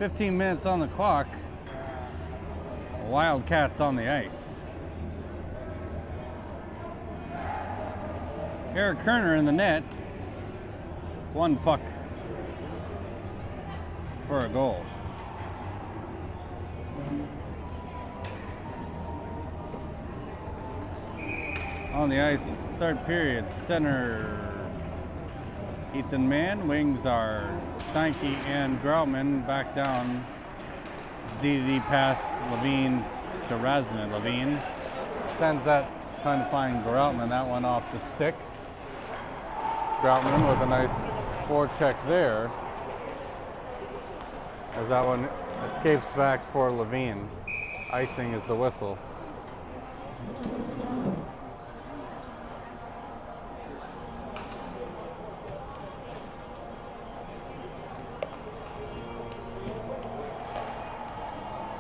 15 minutes on the clock. Wildcats on the ice. Eric Kerner in the net. One puck for a goal. On the ice, third period, center Ethan Mann, wings are Steinke and Groutman, back down. DDD pass Levine to Razinen. Levine sends that, trying to find Groutman, that one off the stick. Groutman with a nice forecheck there, as that one escapes back for Levine. Icing is the whistle.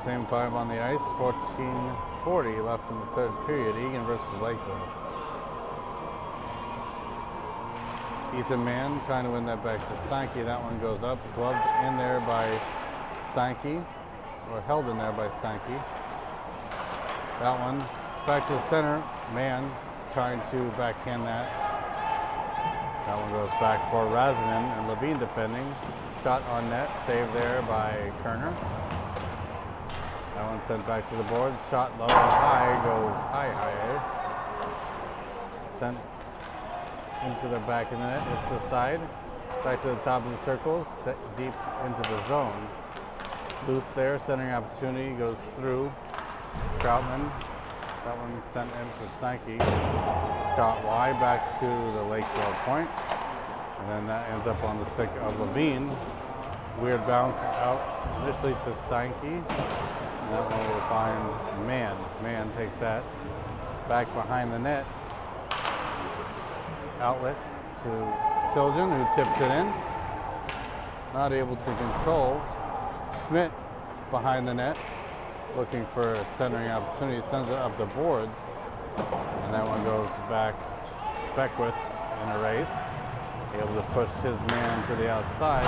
Same five on the ice, 14:40 left in the third period. Eagan versus Lakeville. Ethan Mann trying to win that back to Steinke. That one goes up, gloved in there by Steinke, or held in there by Steinke. That one back to the center. Mann trying to backhand that. That one goes back for Razinen and Levine defending. Shot on net, saved there by Kerner. That one sent back to the boards. Shot low and high, goes higher. Sent into the back of the net. It's the side. Back to the top of the circles. Deep into the zone. Loose there. Centering opportunity goes through. Groutman. That one sent in for Steinke. Shot wide back to the Lakeville point. And then that ends up on the stick of Levine. Weird bounce out initially to Steinke. That one will find Mann. Mann takes that back behind the net. Outlet to Siljan, who tipped it in. Not able to control. Schmidt behind the net, looking for a centering opportunity. Sends it up the boards. And that one goes back. Beckwith in a race. Able to push his man to the outside.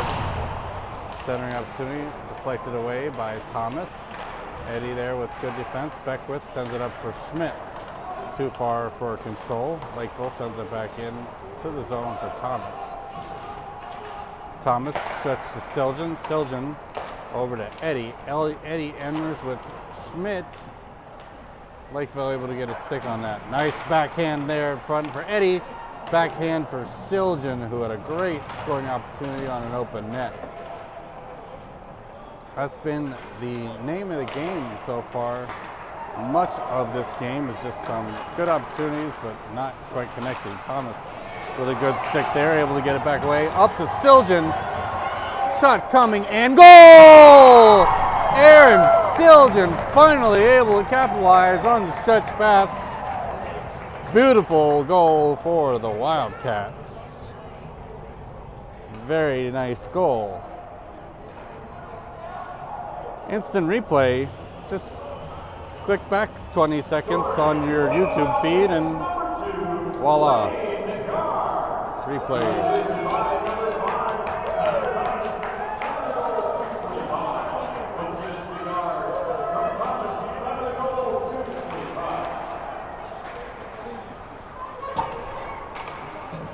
Centering opportunity deflected away by Thomas. Eddie there with good defense. Beckwith sends it up for Schmidt. Too far for control. Lakeville sends it back in to the zone for Thomas. Thomas stretched to Siljan. Siljan over to Eddie. Eddie enters with Schmidt. Lakeville able to get a stick on that. Nice backhand there in front for Eddie. Backhand for Siljan, who had a great scoring opportunity on an open net. That's been the name of the game so far. Much of this game is just some good opportunities, but not quite connecting. Thomas with a good stick there, able to get it back away. Up to Siljan. Shot coming and goal! Aaron Siljan finally able to capitalize on the stretch pass. Beautiful goal for the Wildcats. Very nice goal. Instant replay, just click back 20 seconds on your YouTube feed and voila, replay.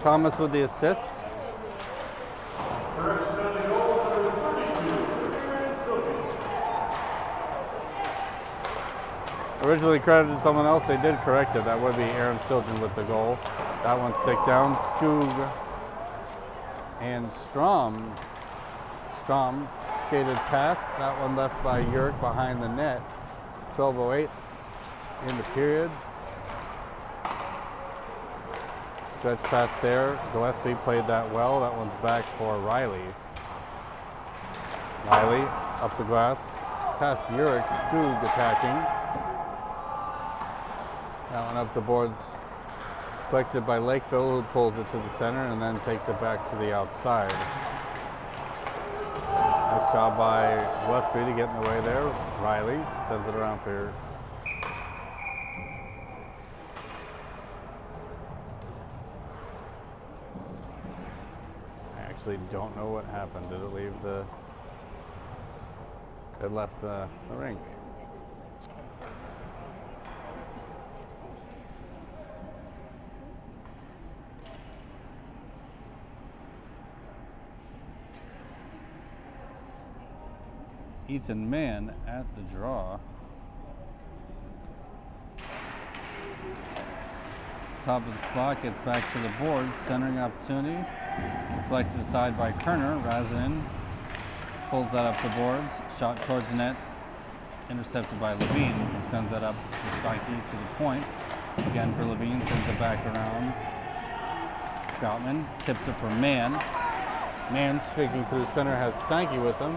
Thomas with the assist. Originally credited to someone else, they did correct it. That would be Aaron Siljan with the goal. That one stick down, Skoog and Strom. Strom skated past. That one left by Yerk behind the net. 12:08 in the period. Stretch pass there. Gillespie played that well. That one's back for Riley. Riley up the glass. Past Yerk, Skoog attacking. That one up the boards, collected by Lakeville, who pulls it to the center and then takes it back to the outside. Nice job by Gillespie to get in the way there. Riley sends it around for Actually don't know what happened. Did it leave the... It left the rink. Ethan Mann at the draw. Top of the slot, gets back to the board, centering opportunity. Deflected aside by Kerner. Razin pulls that up the boards. Shot towards the net. Intercepted by Levine, who sends that up to Steinke to the point. Again for Levine, sends it back around. Gottman tips it for Mann. Mann streaking through center, has Steinke with him.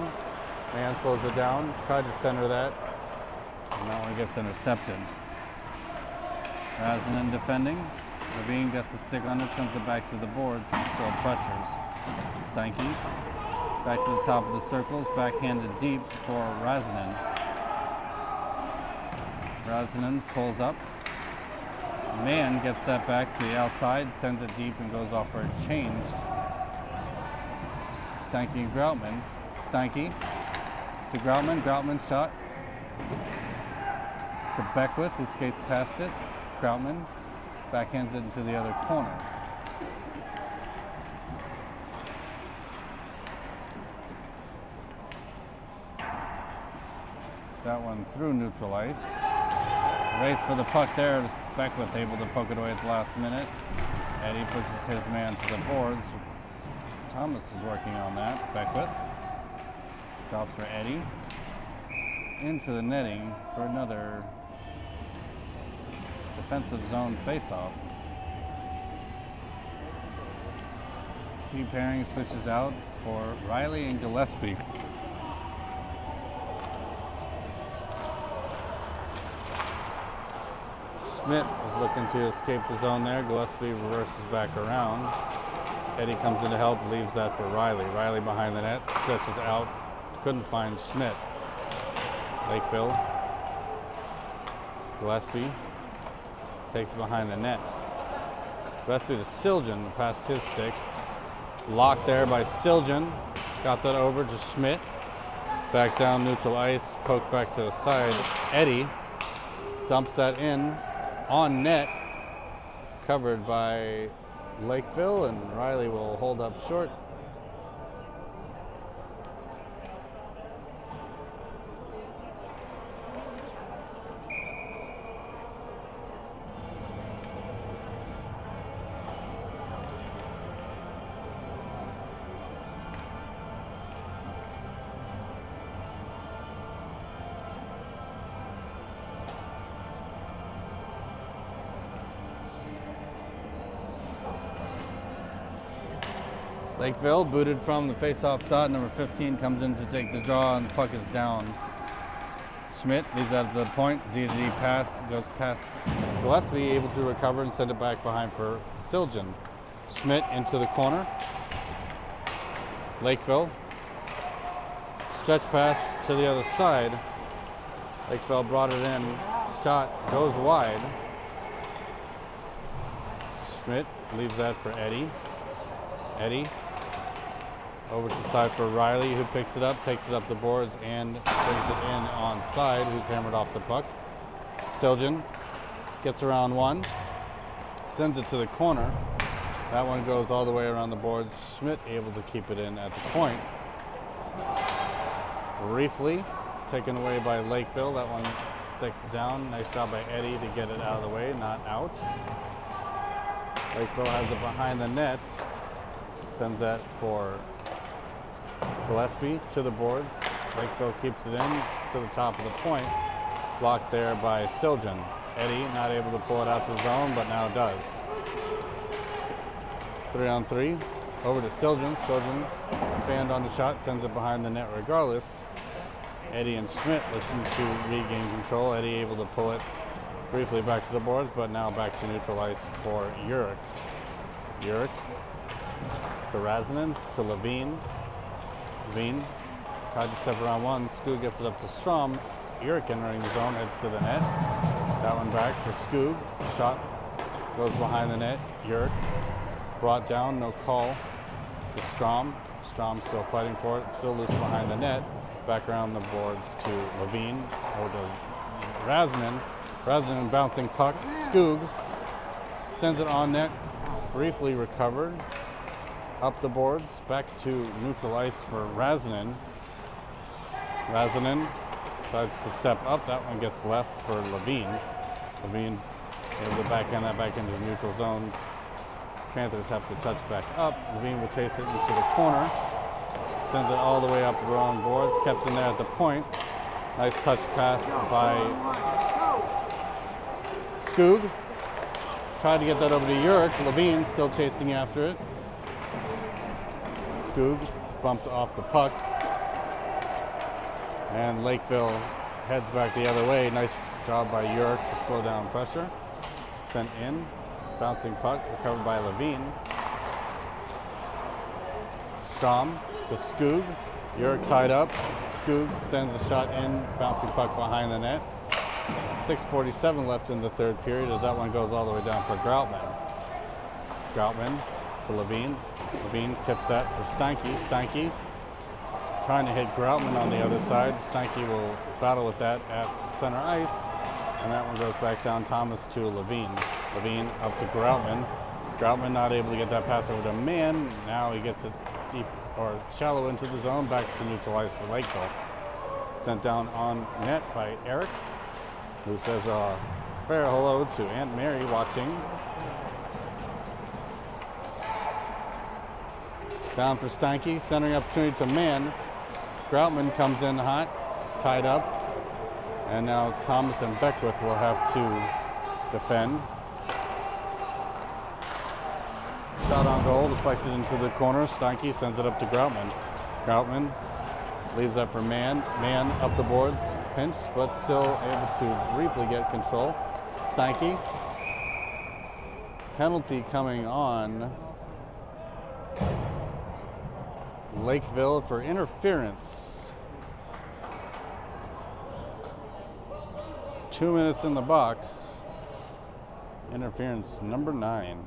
Mann slows it down, tried to center that, and that one gets intercepted. Razin defending. Levine gets a stick on it, sends it back to the boards, and still pressures. Steinke back to the top of the circles, backhanded deep for Razin. Razin pulls up. Mann gets that back to the outside, sends it deep, and goes off for a change. Steinke and Groutman. Steinke to Groutman. Groutman shot to Beckwith, who skates past it. Groutman backhands it into the other corner. That one through neutral ice. Race for the puck there. Beckwith able to poke it away at the last minute. Eddie pushes his man to the boards. Thomas is working on that. Beckwith drops for Eddie. Into the netting for another defensive zone faceoff. Team pairing switches out for Riley and Gillespie. Schmidt is looking to escape the zone there. Gillespie reverses back around. Eddie comes in to help, leaves that for Riley. Riley behind the net, stretches out. Couldn't find Schmidt. Lakeville. Gillespie takes it behind the net. Gillespie to Siljan, past his stick. Locked there by Siljan. Got that over to Schmidt. Back down neutral ice, poked back to the side. Eddie dumps that in on net. Covered by Lakeville, and Riley will hold up short. Lakeville booted from the face-off dot. Number 15 comes in to take the draw, and the puck is down. Schmidt leaves that at the point. D-to-D pass goes past Gillespie, able to recover and send it back behind for Siljan. Schmidt into the corner. Lakeville. Stretch pass to the other side. Lakeville brought it in. Shot goes wide. Schmidt leaves that for Eddie. Eddie over to the side for Riley, who picks it up, takes it up the boards, and brings it in on side, who's hammered off the puck. Siljan gets around one, sends it to the corner. That one goes all the way around the boards. Schmidt able to keep it in at the point. Briefly taken away by Lakeville. That one stick down. Nice job by Eddie to get it out of the way, not out. Lakeville has it behind the net. Sends that for Gillespie to the boards. Lakeville keeps it in to the top of the point. Blocked there by Siljan. Eddie not able to pull it out to the zone, but now does. 3-on-3. Over to Siljan. Siljan fanned on the shot, sends it behind the net regardless. Eddie and Schmidt looking to regain control. Eddie able to pull it briefly back to the boards, but now back to neutral ice for Urick. Urick to Razinen, to Levine. Levine tried to step around one. Skoog gets it up to Strom. Urick entering the zone, heads to the net. That one back for Skoog. Shot goes behind the net. Urick brought down, no call. to Strom. Strom still fighting for it, still loose behind the net. Back around the boards to Levine, or to Razanen. Razanen bouncing puck. Skoog sends it on net, briefly recovered. Up the boards, back to neutral ice for Razanen. Razanen decides to step up. That one gets left for Levine. Levine able to backhand that back into the neutral zone. Panthers have to touch back up. Levine will chase it into the corner. Sends it all the way up the wrong boards. Kept in there at the point. Nice touch pass by Skoog. Tried to get that over to Urick. Levine still chasing after it. Skoog bumped off the puck. And Lakeville heads back the other way. Nice job by Urick to slow down pressure. Sent in. Bouncing puck, recovered by Levine. Strom to Skoog. Urick tied up. Skoog sends a shot in, bouncing puck behind the net. 6:47 left in the third period as that one goes all the way down for Groutman. Groutman to Levine. Levine tips that for Steinke. Steinke trying to hit Groutman on the other side. Steinke will battle with that at center ice. And that one goes back down. Thomas to Levine. Levine up to Groutman. Groutman not able to get that pass over to Mann. Now he gets it deep or shallow into the zone. Back to neutral ice for Lakeville. Sent down on net by Eric, who says a fair hello to Aunt Mary watching. Down for Steinke. Centering opportunity to Mann. Groutman comes in hot. Tied up. And now Thomas and Beckwith will have to defend. Shot on goal, deflected into the corner. Steinke sends it up to Groutman. Groutman leaves that for Mann. Mann up the boards, pinched, but still able to briefly get control. Steinke. Penalty coming on Lakeville for interference. 2 minutes in the box. Interference number 9.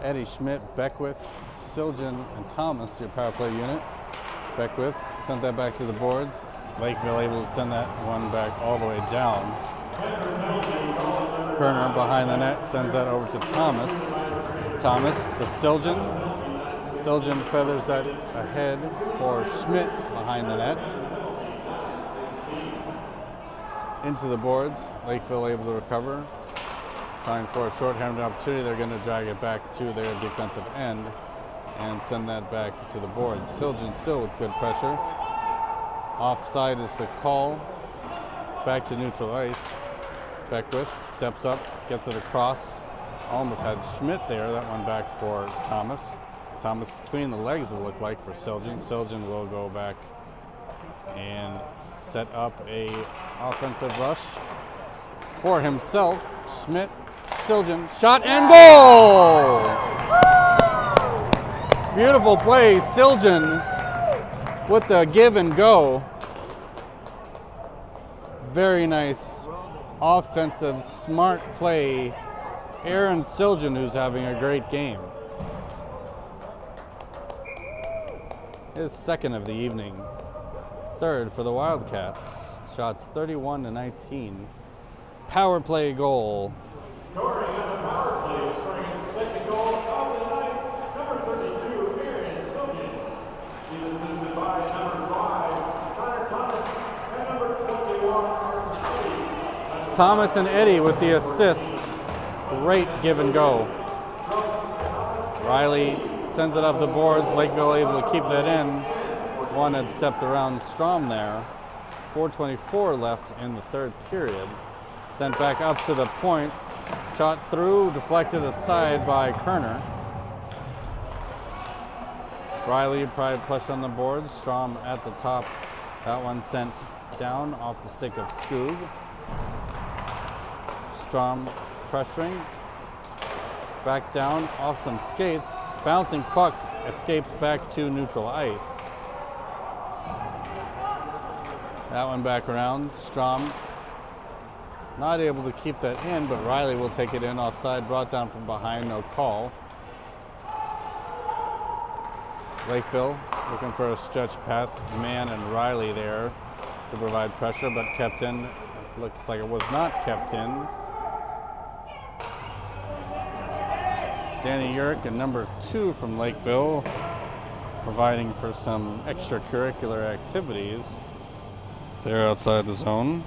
Eddie Schmidt, Beckwith, Siljan, and Thomas, your power play unit. Beckwith sent that back to the boards. Lakeville able to send that one back all the way down. Kerner behind the net sends that over to Thomas. Thomas to Siljan. Siljan feathers that ahead for Schmidt behind the net. Into the boards. Lakeville able to recover. Trying for a short-handed opportunity. They're going to drag it back to their defensive end and send that back to the boards. Siljan still with good pressure. Offside is the call. Back to neutral ice. Beckwith steps up, gets it across. Almost had Schmidt there. That one back for Thomas. Thomas between the legs, it looked like, for Siljan. Siljan will go back and set up a offensive rush for himself. Schmidt, Siljan, shot and goal! Beautiful play, Siljan with the give and go. Very nice offensive, smart play. Aaron Siljan, who's having a great game. His second of the evening. Third for the Wildcats. Shots 31-19. Power play goal. Scoring on the power play, scoring his second goal of the night, number 32, Aaron Siljan. He's assisted by number 5, Connor Thomas, and number 21, Eddie. Thomas and Eddie with the assists. Great give and go. Riley sends it up the boards. Lakeville able to keep that in. One had stepped around Strom there. 4:24 left in the third period. Sent back up to the point. Shot through, deflected aside by Kerner. Riley probably pushed on the boards. Strom at the top. That one sent down off the stick of Skoog. Strom pressuring. Back down off some skates. Bouncing puck escapes back to neutral ice. That one back around. Strom Not able to keep that in, but Riley will take it in offside, brought down from behind, no call. Lakeville looking for a stretch pass, Mann and Riley there to provide pressure, but kept in. Looks like it was not kept in. Danny Yerk and number 2 from Lakeville, providing for some extracurricular activities there outside the zone.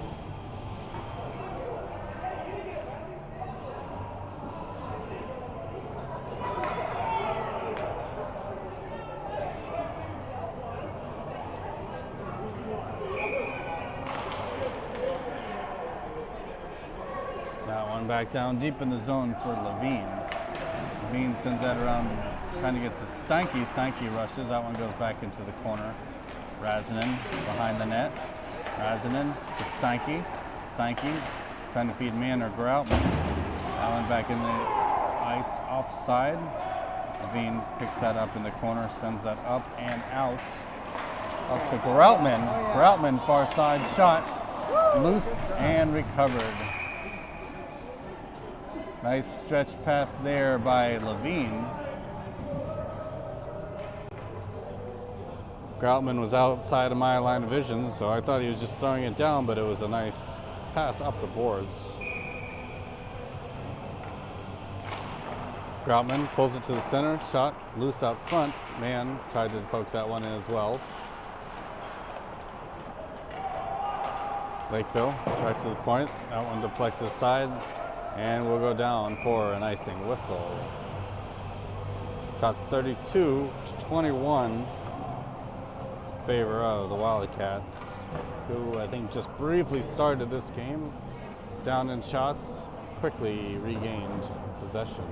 That one back down deep in the zone for Levine. Levine sends that around, trying to get to Stanky. Stanky rushes. That one goes back into the corner. Razanen behind the net. Razanen to Stanky. Stanky trying to feed Mann or Groutman. That one back in the ice offside. Levine picks that up in the corner, sends that up and out. Up to Groutman. Groutman far side shot. Loose and recovered. Nice stretch pass there by Levine. Groutman was outside of my line of vision, so I thought he was just throwing it down, but it was a nice pass up the boards. Groutman pulls it to the center, shot loose out front. Mann tried to poke that one in as well. Lakeville right to the point. That one deflected aside. And we'll go down for an icing whistle. Shots 32-21 in favor of the Wildcats, who I think just briefly started this game. Down in shots, quickly regained possession.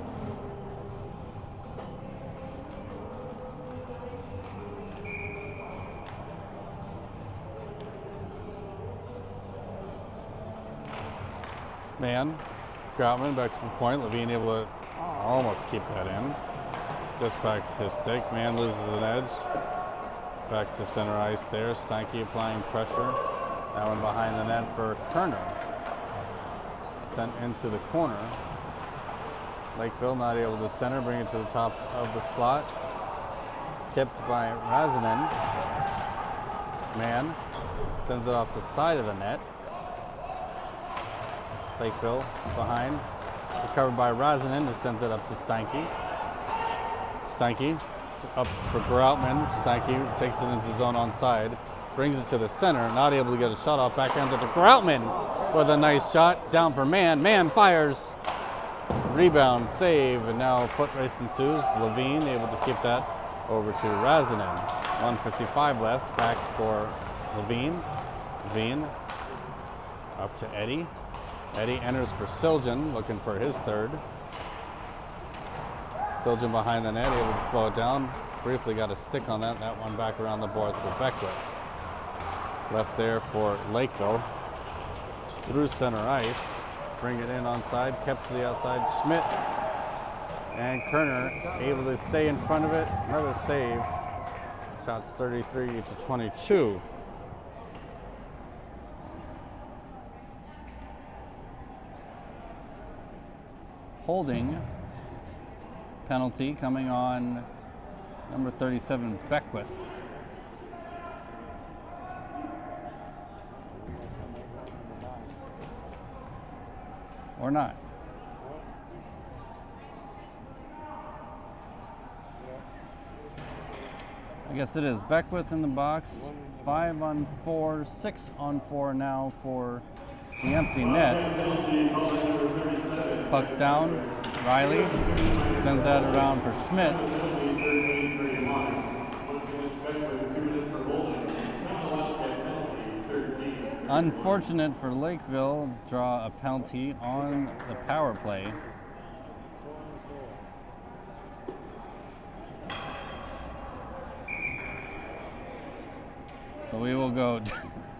Mann. Groutman back to the point. Levine able to almost keep that in. Just back his stick. Mann loses an edge. Back to center ice there. Stanky applying pressure. That one behind the net for Kerner. Sent into the corner. Lakeville not able to center. Bring it to the top of the slot. Tipped by Razanen. Mann sends it off the side of the net. Lakeville behind, recovered by Razanen, who sends it up to Stanky. Stanky up for Groutman. Stanky takes it into the zone onside, brings it to the center, not able to get a shot off, backhand to Groutman with a nice shot, down for Mann. Mann fires, rebound, save, and now foot race ensues. Levine able to keep that over to Razanen. 1:55 left, back for Levine. Levine up to Eddie. Eddie enters for Siljan, looking for his third. Siljan behind the net, able to slow it down. Briefly got a stick on that. That one back around the boards for Beckwith. Left there for Lakeville. Through center ice. Bring it in onside, kept to the outside. Schmidt and Kerner able to stay in front of it. Another save. Shots 33-22. Holding penalty coming on number 37, Beckwith. Or not. I guess it is. Beckwith in the box. 5-on-4, 6-on-4 now for the empty net. Puck's down. Riley sends that around for Schmidt. Unfortunate for Lakeville, draw a penalty on the power play. So we will go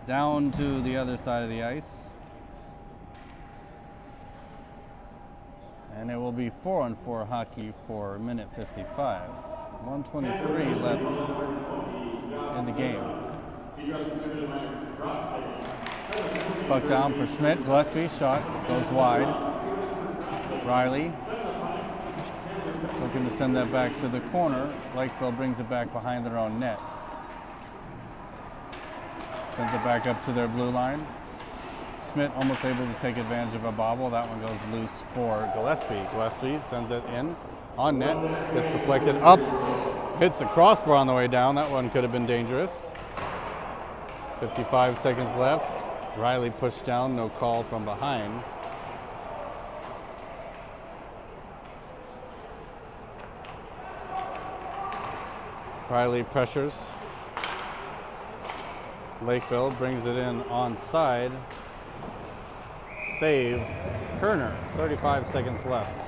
down to the other side of the ice. And it will be 4-on-4 hockey for minute 55. 1:23 left in the game. Puck down for Schmidt. Gillespie shot goes wide. Riley looking to send that back to the corner. Lakeville brings it back behind their own net. Sends it back up to their blue line. Schmidt almost able to take advantage of a bobble. That one goes loose for Gillespie. Gillespie sends it in on net. Gets deflected up. Hits the crossbar on the way down. That one could have been dangerous. 55 seconds left. Riley pushed down. No call from behind. Riley pressures. Lakeville brings it in onside. Save. Kerner. 35 seconds left.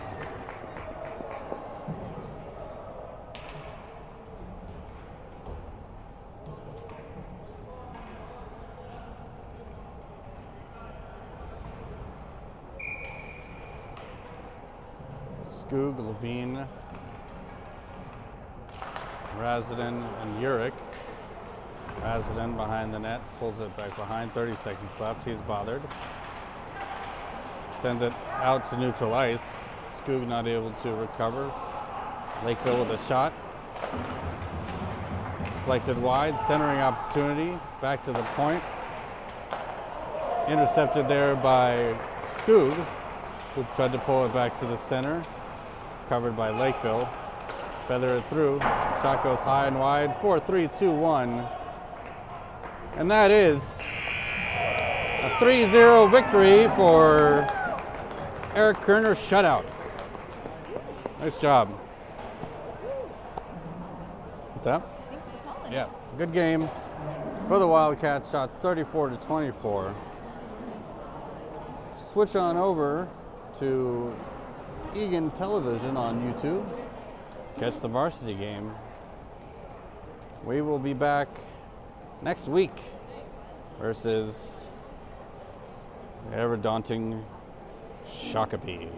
Skoog, Levine, Razadin, and Urick. Razadin behind the net, pulls it back behind, 30 seconds left, he's bothered. Sends it out to neutral ice. Skoog not able to recover. Lakeville with a shot. Deflected wide, centering opportunity, back to the point. Intercepted there by Skoog, who tried to pull it back to the center. Covered by Lakeville. Feather it through. Shot goes high and wide. 4-3-2-1. And that is a 3-0 victory for Eric Kerner's shutout. Nice job. What's that? Thanks for calling. Yeah, good game for the Wildcats. Shots 34-24. Switch on over to Eagan Television on YouTube to catch the varsity game. We will be back next week versus the ever daunting Shakopee.